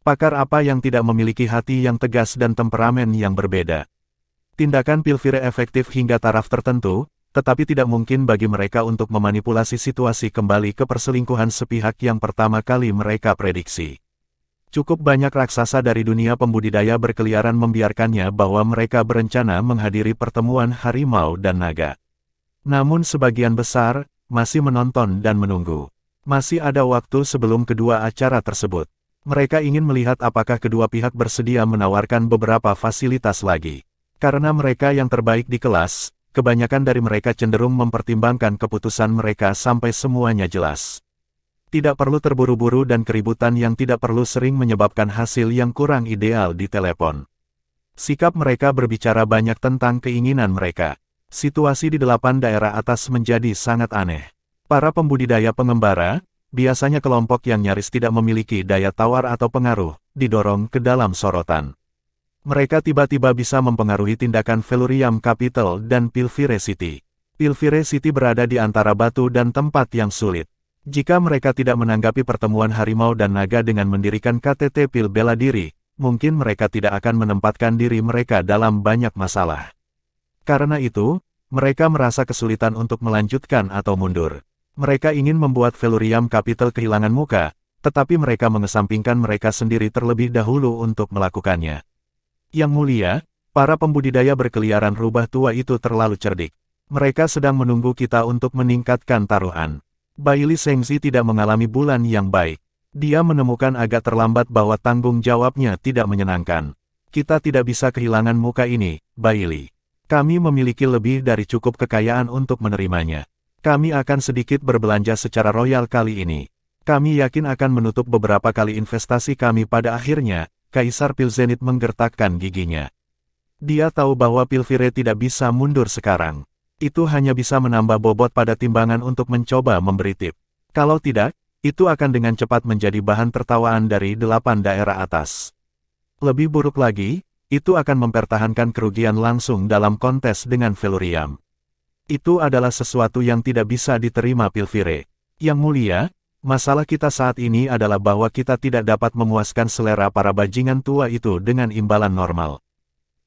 Pakar apa yang tidak memiliki hati yang tegas dan temperamen yang berbeda? Tindakan Pilvire efektif hingga taraf tertentu, tetapi tidak mungkin bagi mereka untuk memanipulasi situasi kembali ke perselingkuhan sepihak yang pertama kali mereka prediksi. Cukup banyak raksasa dari dunia pembudidaya berkeliaran membiarkannya bahwa mereka berencana menghadiri pertemuan harimau dan naga. Namun sebagian besar, masih menonton dan menunggu. Masih ada waktu sebelum kedua acara tersebut. Mereka ingin melihat apakah kedua pihak bersedia menawarkan beberapa fasilitas lagi. Karena mereka yang terbaik di kelas, kebanyakan dari mereka cenderung mempertimbangkan keputusan mereka sampai semuanya jelas. Tidak perlu terburu-buru dan keributan yang tidak perlu sering menyebabkan hasil yang kurang ideal di telepon. Sikap mereka berbicara banyak tentang keinginan mereka. Situasi di 8 daerah atas menjadi sangat aneh. Para pembudidaya pengembara, biasanya kelompok yang nyaris tidak memiliki daya tawar atau pengaruh, didorong ke dalam sorotan. Mereka tiba-tiba bisa mempengaruhi tindakan Felurium Capital dan Pilvire City. Pilvire City berada di antara batu dan tempat yang sulit. Jika mereka tidak menanggapi pertemuan harimau dan naga dengan mendirikan KTT Pil bela diri, mungkin mereka tidak akan menempatkan diri mereka dalam banyak masalah. Karena itu, mereka merasa kesulitan untuk melanjutkan atau mundur. Mereka ingin membuat Felurium Capital kehilangan muka, tetapi mereka mengesampingkan mereka sendiri terlebih dahulu untuk melakukannya. Yang mulia, para pembudidaya berkeliaran rubah tua itu terlalu cerdik. Mereka sedang menunggu kita untuk meningkatkan taruhan. Bailey Zhengzi tidak mengalami bulan yang baik. Dia menemukan agak terlambat bahwa tanggung jawabnya tidak menyenangkan. Kita tidak bisa kehilangan muka ini, Bailey. Kami memiliki lebih dari cukup kekayaan untuk menerimanya. Kami akan sedikit berbelanja secara royal kali ini. Kami yakin akan menutup beberapa kali investasi kami pada akhirnya. Kaisar Pil Zenith menggertakkan giginya. Dia tahu bahwa Pilvire tidak bisa mundur sekarang. Itu hanya bisa menambah bobot pada timbangan untuk mencoba memberi tip. Kalau tidak, itu akan dengan cepat menjadi bahan tertawaan dari 8 daerah atas. Lebih buruk lagi, itu akan mempertahankan kerugian langsung dalam kontes dengan Felurium. Itu adalah sesuatu yang tidak bisa diterima Pilvire. Yang mulia, masalah kita saat ini adalah bahwa kita tidak dapat memuaskan selera para bajingan tua itu dengan imbalan normal.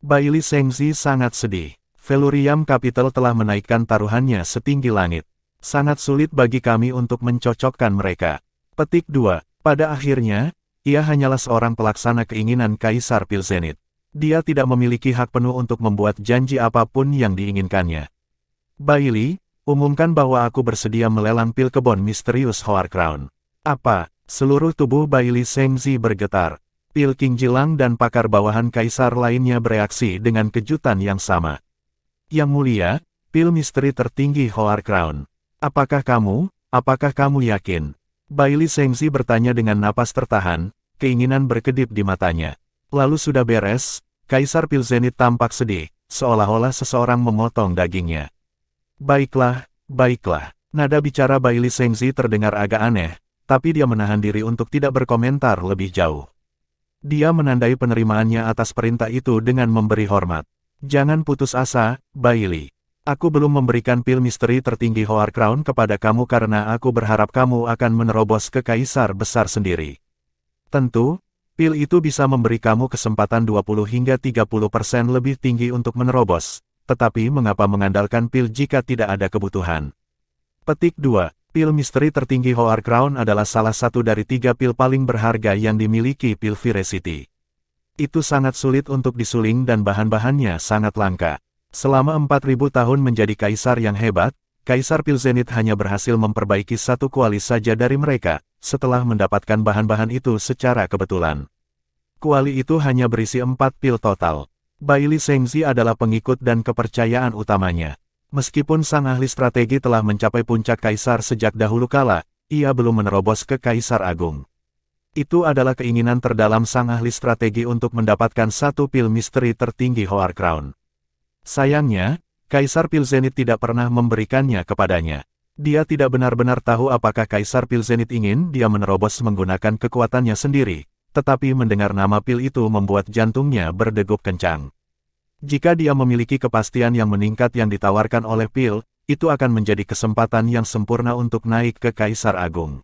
Bailey Zhengzi sangat sedih. Felurium Capital telah menaikkan taruhannya setinggi langit. Sangat sulit bagi kami untuk mencocokkan mereka. Petik 2. Pada akhirnya, ia hanyalah seorang pelaksana keinginan Kaisar Pil Zenith. Dia tidak memiliki hak penuh untuk membuat janji apapun yang diinginkannya. Bailey, umumkan bahwa aku bersedia melelang pil kebon misterius Hoar Crown. Apa? Seluruh tubuh Bailey Zhengzi bergetar. Pil King Jilang dan pakar bawahan Kaisar lainnya bereaksi dengan kejutan yang sama. Yang mulia, pil misteri tertinggi Hoar Crown. Apakah kamu yakin? Bailey Zhengzi bertanya dengan napas tertahan, keinginan berkedip di matanya. Lalu sudah beres, Kaisar Pil Zenith tampak sedih, seolah-olah seseorang memotong dagingnya. Baiklah. Nada bicara Bailey Zhengzi terdengar agak aneh, tapi dia menahan diri untuk tidak berkomentar lebih jauh. Dia menandai penerimaannya atas perintah itu dengan memberi hormat. Jangan putus asa, Bailey. Aku belum memberikan pil misteri tertinggi Hoar Crown kepada kamu karena aku berharap kamu akan menerobos ke Kaisar Besar sendiri. Tentu, pil itu bisa memberi kamu kesempatan 20 hingga 30% lebih tinggi untuk menerobos, tetapi mengapa mengandalkan pil jika tidak ada kebutuhan? Petik 2. Pil misteri tertinggi Hoar Crown adalah salah satu dari 3 pil paling berharga yang dimiliki Pilvire City. Itu sangat sulit untuk disuling dan bahan-bahannya sangat langka. Selama 4000 tahun menjadi kaisar yang hebat, Kaisar Pil Zenith hanya berhasil memperbaiki 1 kuali saja dari mereka, setelah mendapatkan bahan-bahan itu secara kebetulan. Kuali itu hanya berisi 4 pil total. Bailey Zhengzi adalah pengikut dan kepercayaan utamanya. Meskipun sang ahli strategi telah mencapai puncak kaisar sejak dahulu kala, ia belum menerobos ke Kaisar Agung. Itu adalah keinginan terdalam sang ahli strategi untuk mendapatkan satu pil misteri tertinggi Hoar Crown. Sayangnya, Kaisar Pil Zenith tidak pernah memberikannya kepadanya. Dia tidak benar-benar tahu apakah Kaisar Pil Zenith ingin dia menerobos menggunakan kekuatannya sendiri, tetapi mendengar nama pil itu membuat jantungnya berdegup kencang. Jika dia memiliki kepastian yang meningkat yang ditawarkan oleh pil, itu akan menjadi kesempatan yang sempurna untuk naik ke Kaisar Agung.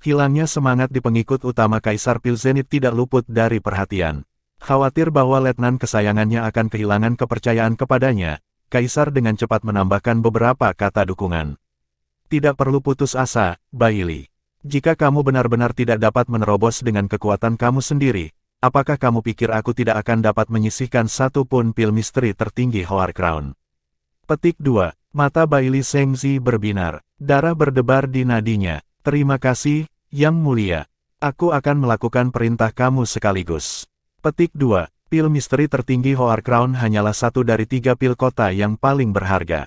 Hilangnya semangat di pengikut utama Kaisar Pil Zenith tidak luput dari perhatian. Khawatir bahwa letnan kesayangannya akan kehilangan kepercayaan kepadanya, Kaisar dengan cepat menambahkan beberapa kata dukungan. Tidak perlu putus asa, Bailey. Jika kamu benar-benar tidak dapat menerobos dengan kekuatan kamu sendiri, apakah kamu pikir aku tidak akan dapat menyisihkan satu pun pil misteri tertinggi Hoar Crown? Petik 2. Mata Bailey Zhengzi berbinar. Darah berdebar di nadinya. Terima kasih, Yang Mulia. Aku akan melakukan perintah kamu sekaligus. Petik 2. Pil misteri tertinggi Hoar Crown hanyalah satu dari 3 pil kota yang paling berharga.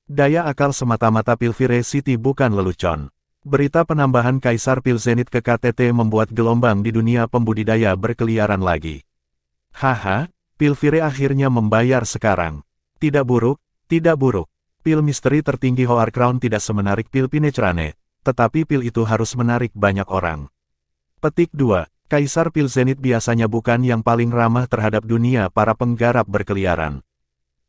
Daya akal semata-mata pil Fire City bukan lelucon. Berita penambahan Kaisar Pil Zenith ke KTT membuat gelombang di dunia pembudidaya berkeliaran lagi. Haha, pil Fire akhirnya membayar sekarang. Tidak buruk, tidak buruk. Pil misteri tertinggi Hoar Crown tidak semenarik pil Pinecrane, tetapi pil itu harus menarik banyak orang. Petik 2. Kaisar Pil Zenith biasanya bukan yang paling ramah terhadap dunia para penggarap berkeliaran.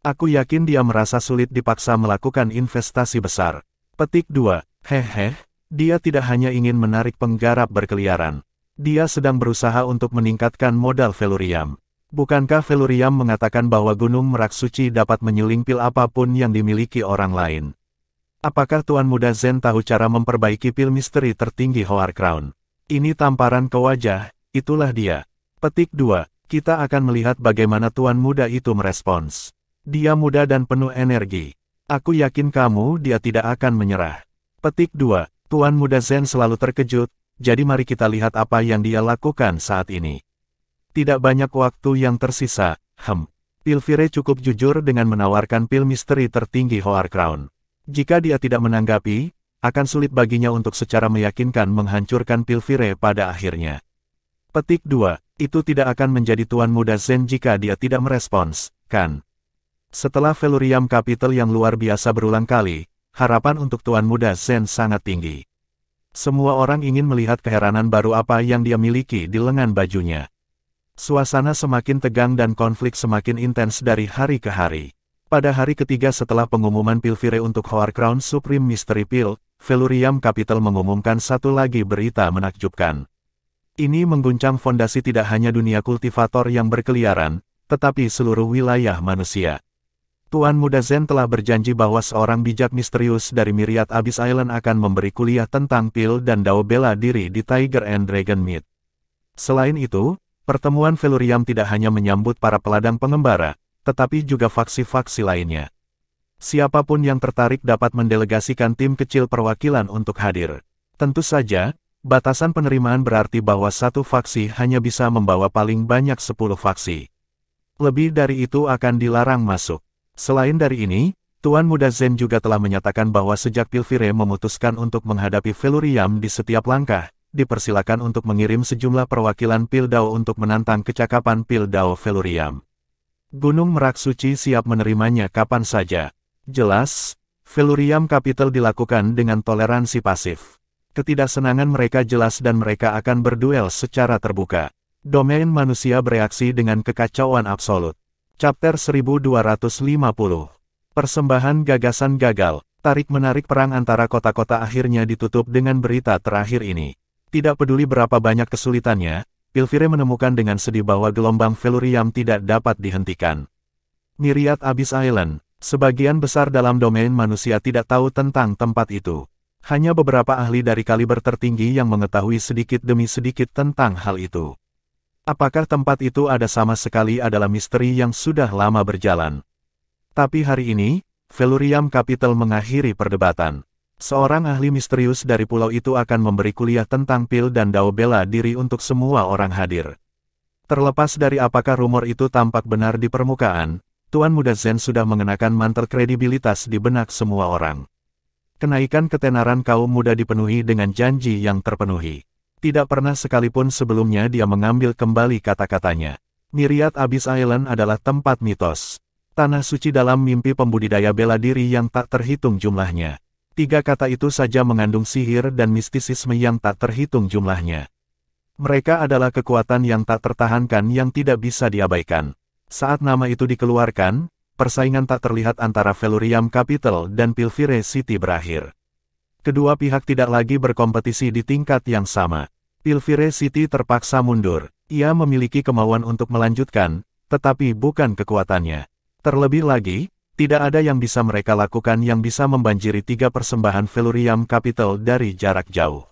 Aku yakin dia merasa sulit dipaksa melakukan investasi besar. Petik 2. Hehe. Dia tidak hanya ingin menarik penggarap berkeliaran. Dia sedang berusaha untuk meningkatkan modal Velurium. Bukankah Velurium mengatakan bahwa Gunung Merak Suci dapat menyuling pil apapun yang dimiliki orang lain? Apakah Tuan Muda Zen tahu cara memperbaiki pil misteri tertinggi Hoar Crown? Ini tamparan ke wajah, itulah dia. Petik 2. Kita akan melihat bagaimana Tuan Muda itu merespons. Dia muda dan penuh energi. Aku yakin dia tidak akan menyerah. Petik 2. Tuan Muda Zen selalu terkejut, jadi mari kita lihat apa yang dia lakukan saat ini. Tidak banyak waktu yang tersisa, Pil Fire cukup jujur dengan menawarkan pil misteri tertinggi Hoar Crown. Jika dia tidak menanggapi, akan sulit baginya untuk secara meyakinkan menghancurkan pil Fire pada akhirnya. Petik 2. Itu tidak akan menjadi Tuan Muda Zen jika dia tidak merespons, kan? Setelah Velurium Capital yang luar biasa berulang kali, harapan untuk Tuan Muda Zen sangat tinggi. Semua orang ingin melihat keheranan baru apa yang dia miliki di lengan bajunya. Suasana semakin tegang dan konflik semakin intens dari hari ke hari. Pada hari ketiga setelah pengumuman pil Fire untuk Hoar Crown Supreme Mystery Pill, Velurium Capital mengumumkan satu lagi berita menakjubkan. Ini mengguncang fondasi tidak hanya dunia kultivator yang berkeliaran, tetapi seluruh wilayah manusia. Tuan Muda Zen telah berjanji bahwa seorang bijak misterius dari Myriad Abyss Island akan memberi kuliah tentang pil dan dao bela diri di Tiger and Dragon Meet. Selain itu, pertemuan Velurium tidak hanya menyambut para peladang pengembara, tetapi juga faksi-faksi lainnya. Siapapun yang tertarik dapat mendelegasikan tim kecil perwakilan untuk hadir. Tentu saja, batasan penerimaan berarti bahwa satu faksi hanya bisa membawa paling banyak 10 faksi. Lebih dari itu akan dilarang masuk. Selain dari ini, Tuan Muda Zen juga telah menyatakan bahwa sejak Pil Fire memutuskan untuk menghadapi Velurium di setiap langkah, dipersilakan untuk mengirim sejumlah perwakilan Pil Dao untuk menantang kecakapan Pil Dao Velurium. Gunung Merak Suci siap menerimanya kapan saja. Jelas, Velurium Capital dilakukan dengan toleransi pasif. Ketidaksenangan mereka jelas dan mereka akan berduel secara terbuka. Domain manusia bereaksi dengan kekacauan absolut. Chapter 1250. Persembahan gagasan gagal. Tarik-menarik perang antara kota-kota akhirnya ditutup dengan berita terakhir ini. Tidak peduli berapa banyak kesulitannya, Pil Fire menemukan dengan sedih bahwa gelombang Velurium tidak dapat dihentikan. Myriad Abyss Island, sebagian besar dalam domain manusia tidak tahu tentang tempat itu. Hanya beberapa ahli dari kaliber tertinggi yang mengetahui sedikit demi sedikit tentang hal itu. Apakah tempat itu ada sama sekali adalah misteri yang sudah lama berjalan. Tapi hari ini, Velurium Capital mengakhiri perdebatan. Seorang ahli misterius dari pulau itu akan memberi kuliah tentang pil dan dao bela diri untuk semua orang hadir. Terlepas dari apakah rumor itu tampak benar di permukaan, Tuan Muda Zen sudah mengenakan mantel kredibilitas di benak semua orang. Kenaikan ketenaran kaum muda dipenuhi dengan janji yang terpenuhi. Tidak pernah sekalipun sebelumnya dia mengambil kembali kata-katanya. Myriad Abyss Island adalah tempat mitos. Tanah suci dalam mimpi pembudidaya bela diri yang tak terhitung jumlahnya. 3 kata itu saja mengandung sihir dan mistisisme yang tak terhitung jumlahnya. Mereka adalah kekuatan yang tak tertahankan yang tidak bisa diabaikan. Saat nama itu dikeluarkan, persaingan tak terlihat antara Felurium Capital dan Pilvire City berakhir. Kedua pihak tidak lagi berkompetisi di tingkat yang sama. Pilvire City terpaksa mundur. Ia memiliki kemauan untuk melanjutkan, tetapi bukan kekuatannya. Terlebih lagi, tidak ada yang bisa mereka lakukan yang bisa membanjiri 3 persembahan Felurium Capital dari jarak jauh.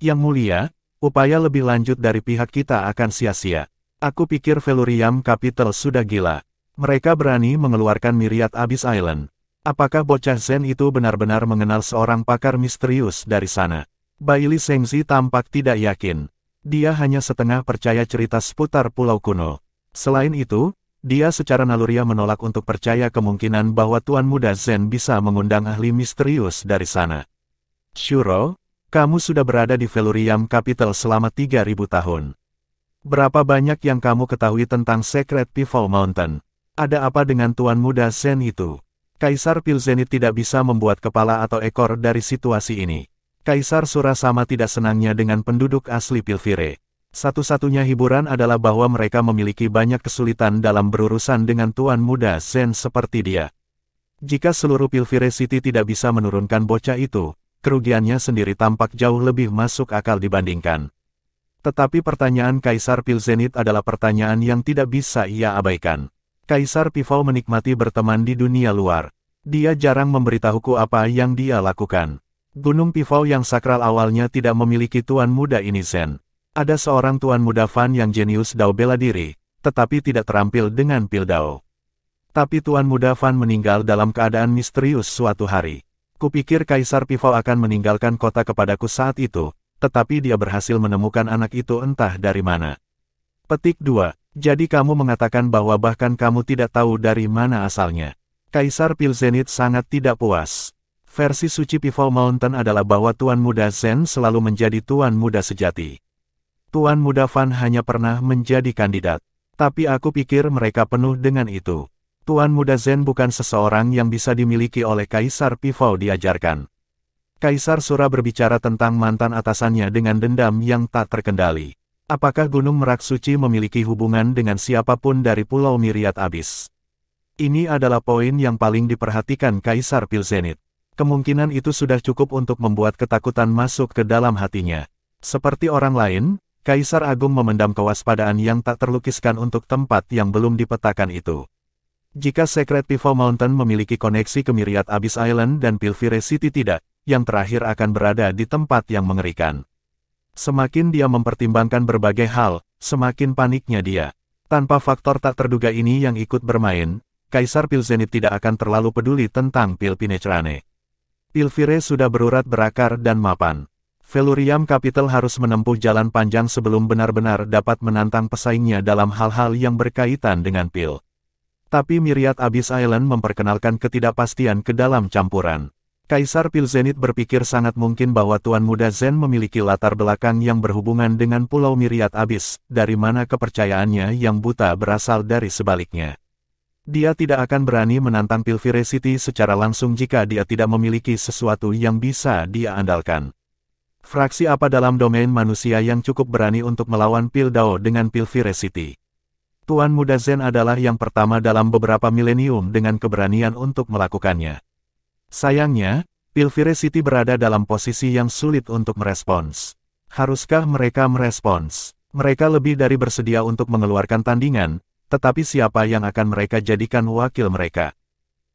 Yang mulia, upaya lebih lanjut dari pihak kita akan sia-sia. Aku pikir Felurium Capital sudah gila. Mereka berani mengeluarkan Myriad Abyss Island. Apakah bocah Zen itu benar-benar mengenal seorang pakar misterius dari sana? Bailey Zhengzi tampak tidak yakin. Dia hanya setengah percaya cerita seputar pulau kuno. Selain itu, dia secara naluriah menolak untuk percaya kemungkinan bahwa Tuan Muda Zen bisa mengundang ahli misterius dari sana. Shuro, kamu sudah berada di Felurium Capital selama 3.000 tahun. Berapa banyak yang kamu ketahui tentang Secret Pitfall Mountain? Ada apa dengan Tuan Muda Zen itu? Kaisar Pilzenit tidak bisa membuat kepala atau ekor dari situasi ini. Kaisar Surasama tidak senangnya dengan penduduk asli Pilvire. Satu-satunya hiburan adalah bahwa mereka memiliki banyak kesulitan dalam berurusan dengan Tuan Muda Zen seperti dia. Jika seluruh Pilvire City tidak bisa menurunkan bocah itu, kerugiannya sendiri tampak jauh lebih masuk akal dibandingkan. Tetapi pertanyaan Kaisar Pilzenit adalah pertanyaan yang tidak bisa ia abaikan. Kaisar Pifau menikmati berteman di dunia luar. Dia jarang memberitahuku apa yang dia lakukan. Gunung Pifau yang sakral awalnya tidak memiliki Tuan Muda ini Zen. Ada seorang Tuan Muda Fan yang jenius Dao bela diri, tetapi tidak terampil dengan Pil Dao. Tapi Tuan Muda Fan meninggal dalam keadaan misterius suatu hari. Kupikir Kaisar Pifau akan meninggalkan kota kepadaku saat itu, tetapi dia berhasil menemukan anak itu entah dari mana. Petik 2. Jadi kamu mengatakan bahwa bahkan kamu tidak tahu dari mana asalnya. Kaisar Pilzenit sangat tidak puas. Versi suci Pitfall Mountain adalah bahwa Tuan Muda Zen selalu menjadi Tuan Muda sejati. Tuan Muda Fan hanya pernah menjadi kandidat. Tapi aku pikir mereka penuh dengan itu. Tuan Muda Zen bukan seseorang yang bisa dimiliki oleh Kaisar Pifau diajarkan. Kaisar Sura berbicara tentang mantan atasannya dengan dendam yang tak terkendali. Apakah Gunung Merak Suci memiliki hubungan dengan siapapun dari Pulau Myriad Abyss? Ini adalah poin yang paling diperhatikan Kaisar Pilzenit. Kemungkinan itu sudah cukup untuk membuat ketakutan masuk ke dalam hatinya. Seperti orang lain, Kaisar Agung memendam kewaspadaan yang tak terlukiskan untuk tempat yang belum dipetakan itu. Jika Secret Pitfall Mountain memiliki koneksi ke Myriad Abyss Island dan Pilvire City tidak, yang terakhir akan berada di tempat yang mengerikan. Semakin dia mempertimbangkan berbagai hal, semakin paniknya dia. Tanpa faktor tak terduga ini yang ikut bermain, Kaisar Pilzenit tidak akan terlalu peduli tentang Pil Pinecerane. Pilvire sudah berurat berakar dan mapan. Felurium Capital harus menempuh jalan panjang sebelum benar-benar dapat menantang pesaingnya dalam hal-hal yang berkaitan dengan Pil. Tapi Myriad Abyss Island memperkenalkan ketidakpastian ke dalam campuran. Kaisar Pilzenit berpikir sangat mungkin bahwa Tuan Muda Zen memiliki latar belakang yang berhubungan dengan Pulau Myriad Abyss, dari mana kepercayaannya yang buta berasal dari sebaliknya. Dia tidak akan berani menantang Pilvire City secara langsung jika dia tidak memiliki sesuatu yang bisa dia andalkan. Fraksi apa dalam domain manusia yang cukup berani untuk melawan Pil Dao dengan Pilvire City? Tuan Muda Zen adalah yang pertama dalam beberapa milenium dengan keberanian untuk melakukannya. Sayangnya, Pilvire City berada dalam posisi yang sulit untuk merespons. Haruskah mereka merespons? Mereka lebih dari bersedia untuk mengeluarkan tandingan, tetapi siapa yang akan mereka jadikan wakil mereka?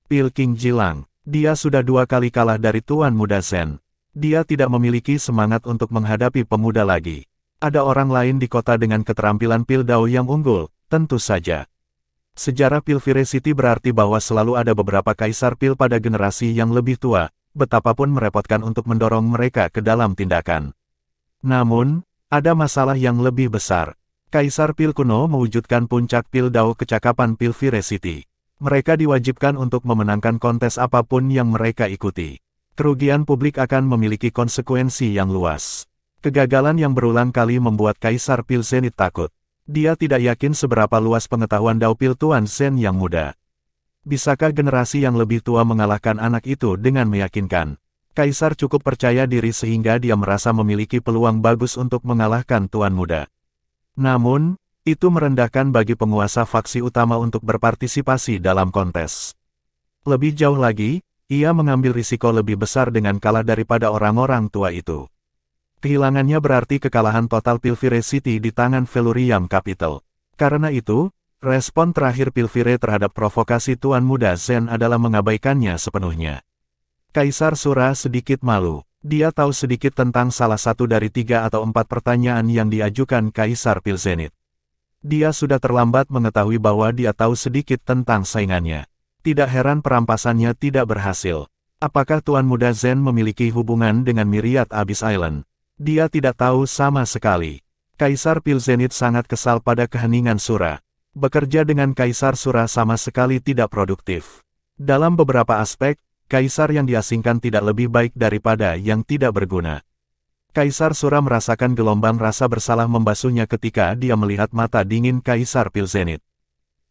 Pil King Jilang. Dia sudah 2 kali kalah dari Tuan Muda Zen. Dia tidak memiliki semangat untuk menghadapi pemuda lagi. Ada orang lain di kota dengan keterampilan Pil Dao yang unggul, tentu saja. Sejarah Pilvire City berarti bahwa selalu ada beberapa kaisar Pil pada generasi yang lebih tua, betapapun merepotkan untuk mendorong mereka ke dalam tindakan. Namun, ada masalah yang lebih besar. Kaisar Pil kuno mewujudkan puncak Pil Dao kecakapan Pilvire City. Mereka diwajibkan untuk memenangkan kontes apapun yang mereka ikuti. Kerugian publik akan memiliki konsekuensi yang luas. Kegagalan yang berulang kali membuat Kaisar Pilzenit takut. Dia tidak yakin seberapa luas pengetahuan Daupil Tuan Zhen yang muda. Bisakah generasi yang lebih tua mengalahkan anak itu dengan meyakinkan? Kaisar cukup percaya diri sehingga dia merasa memiliki peluang bagus untuk mengalahkan Tuan Muda. Namun, itu merendahkan bagi penguasa faksi utama untuk berpartisipasi dalam kontes. Lebih jauh lagi, ia mengambil risiko lebih besar dengan kalah daripada orang-orang tua itu. Kehilangannya berarti kekalahan total Pilvire City di tangan Velurium Capital. Karena itu, respon terakhir Pilvire terhadap provokasi Tuan Muda Zhen adalah mengabaikannya sepenuhnya. Kaisar Sura sedikit malu. Dia tahu sedikit tentang salah satu dari 3 atau 4 pertanyaan yang diajukan Kaisar Pilzenit. Dia sudah terlambat mengetahui bahwa dia tahu sedikit tentang saingannya. Tidak heran perampasannya tidak berhasil. Apakah Tuan Muda Zhen memiliki hubungan dengan Myriad Abyss Island? Dia tidak tahu sama sekali. Kaisar Pilzenit sangat kesal pada keheningan Sura. Bekerja dengan Kaisar Sura sama sekali tidak produktif. Dalam beberapa aspek, Kaisar yang diasingkan tidak lebih baik daripada yang tidak berguna. Kaisar Sura merasakan gelombang rasa bersalah membasuhnya ketika dia melihat mata dingin Kaisar Pilzenit.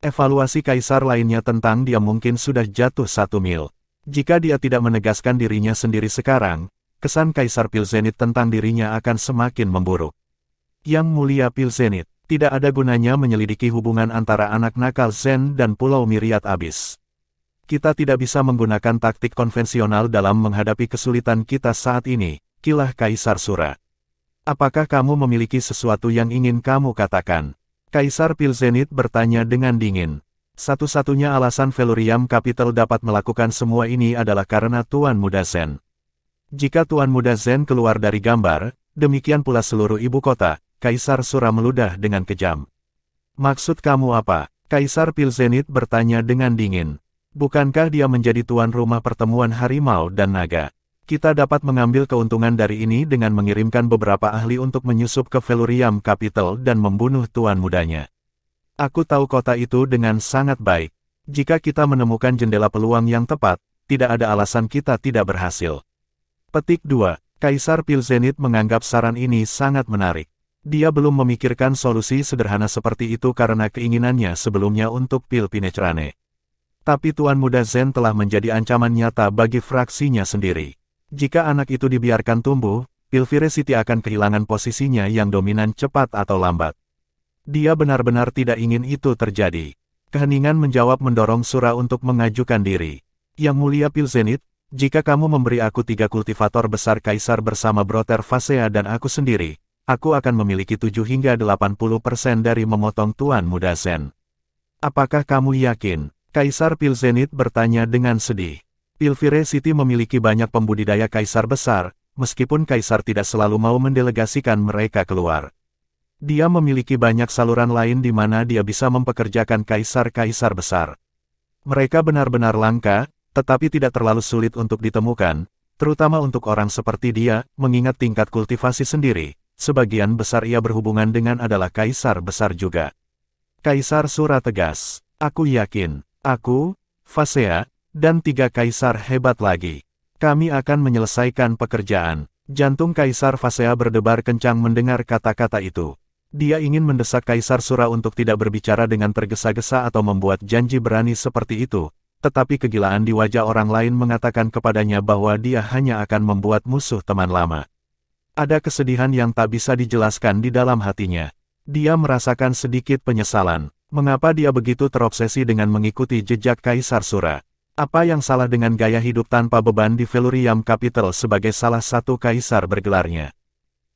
Evaluasi Kaisar lainnya tentang dia mungkin sudah jatuh 1 mil. Jika dia tidak menegaskan dirinya sendiri sekarang, kesan Kaisar Pilzenit tentang dirinya akan semakin memburuk. Yang Mulia Pilzenit, tidak ada gunanya menyelidiki hubungan antara anak nakal Zhen dan Pulau Myriad Abyss. Kita tidak bisa menggunakan taktik konvensional dalam menghadapi kesulitan kita saat ini. Kilah Kaisar Sura. Apakah kamu memiliki sesuatu yang ingin kamu katakan? Kaisar Pilzenit bertanya dengan dingin. Satu-satunya alasan Velurium Capital dapat melakukan semua ini adalah karena Tuan Muda Zhen. Jika Tuan Muda Zhen keluar dari gambar, demikian pula seluruh ibu kota, Kaisar Sura meludah dengan kejam. Maksud kamu apa? Kaisar Pilzenit bertanya dengan dingin. Bukankah dia menjadi tuan rumah pertemuan harimau dan naga? Kita dapat mengambil keuntungan dari ini dengan mengirimkan beberapa ahli untuk menyusup ke Velurium Capital dan membunuh tuan mudanya. Aku tahu kota itu dengan sangat baik. Jika kita menemukan jendela peluang yang tepat, tidak ada alasan kita tidak berhasil. Petik 2. Kaisar Pilzenit menganggap saran ini sangat menarik. Dia belum memikirkan solusi sederhana seperti itu karena keinginannya sebelumnya untuk Pil Pinecerane. Tapi Tuan Muda Zhen telah menjadi ancaman nyata bagi fraksinya sendiri. Jika anak itu dibiarkan tumbuh, Pilvire City akan kehilangan posisinya yang dominan cepat atau lambat. Dia benar-benar tidak ingin itu terjadi. Keheningan menjawab mendorong Sura untuk mengajukan diri. Yang Mulia Pilzenit, jika kamu memberi aku 3 kultivator besar Kaisar bersama Brother Phasea dan aku sendiri, aku akan memiliki 7 hingga 80% dari memotong Tuan Muda Zhen. Apakah kamu yakin? Kaisar Pilzenit bertanya dengan sedih. Pilvire City memiliki banyak pembudidaya kaisar besar, meskipun kaisar tidak selalu mau mendelegasikan mereka keluar. Dia memiliki banyak saluran lain di mana dia bisa mempekerjakan kaisar-kaisar besar. Mereka benar-benar langka, tetapi tidak terlalu sulit untuk ditemukan, terutama untuk orang seperti dia, mengingat tingkat kultivasi sendiri. Sebagian besar ia berhubungan dengan adalah kaisar besar juga. Kaisar Sura tegas. Aku yakin, aku, Phasea, dan 3 kaisar hebat lagi. Kami akan menyelesaikan pekerjaan. Jantung Kaisar Phasea berdebar kencang mendengar kata-kata itu. Dia ingin mendesak Kaisar Sura untuk tidak berbicara dengan tergesa-gesa atau membuat janji berani seperti itu, tetapi kegilaan di wajah orang lain mengatakan kepadanya bahwa dia hanya akan membuat musuh teman lama. Ada kesedihan yang tak bisa dijelaskan di dalam hatinya. Dia merasakan sedikit penyesalan. Mengapa dia begitu terobsesi dengan mengikuti jejak Kaisar Sura? Apa yang salah dengan gaya hidup tanpa beban di Velurium Capital sebagai salah satu kaisar bergelarnya?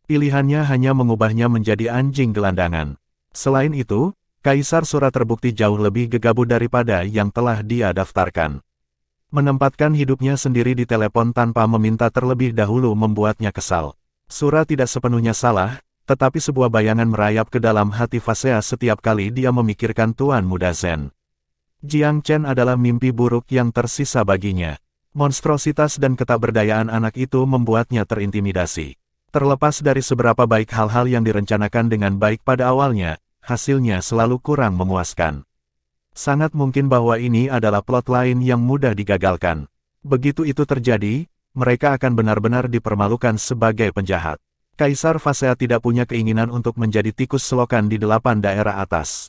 Pilihannya hanya mengubahnya menjadi anjing gelandangan. Selain itu, Kaisar Sura terbukti jauh lebih gegabah daripada yang telah dia daftarkan. Menempatkan hidupnya sendiri di telepon tanpa meminta terlebih dahulu membuatnya kesal. Sura tidak sepenuhnya salah, tetapi sebuah bayangan merayap ke dalam hati Phasea setiap kali dia memikirkan Tuan Muda Zhen. Jiang Chen adalah mimpi buruk yang tersisa baginya. Monstrositas dan ketakberdayaan anak itu membuatnya terintimidasi. Terlepas dari seberapa baik hal-hal yang direncanakan dengan baik pada awalnya, hasilnya selalu kurang memuaskan. Sangat mungkin bahwa ini adalah plot lain yang mudah digagalkan. Begitu itu terjadi, mereka akan benar-benar dipermalukan sebagai penjahat. Kaisar Phasea tidak punya keinginan untuk menjadi tikus selokan di 8 daerah atas.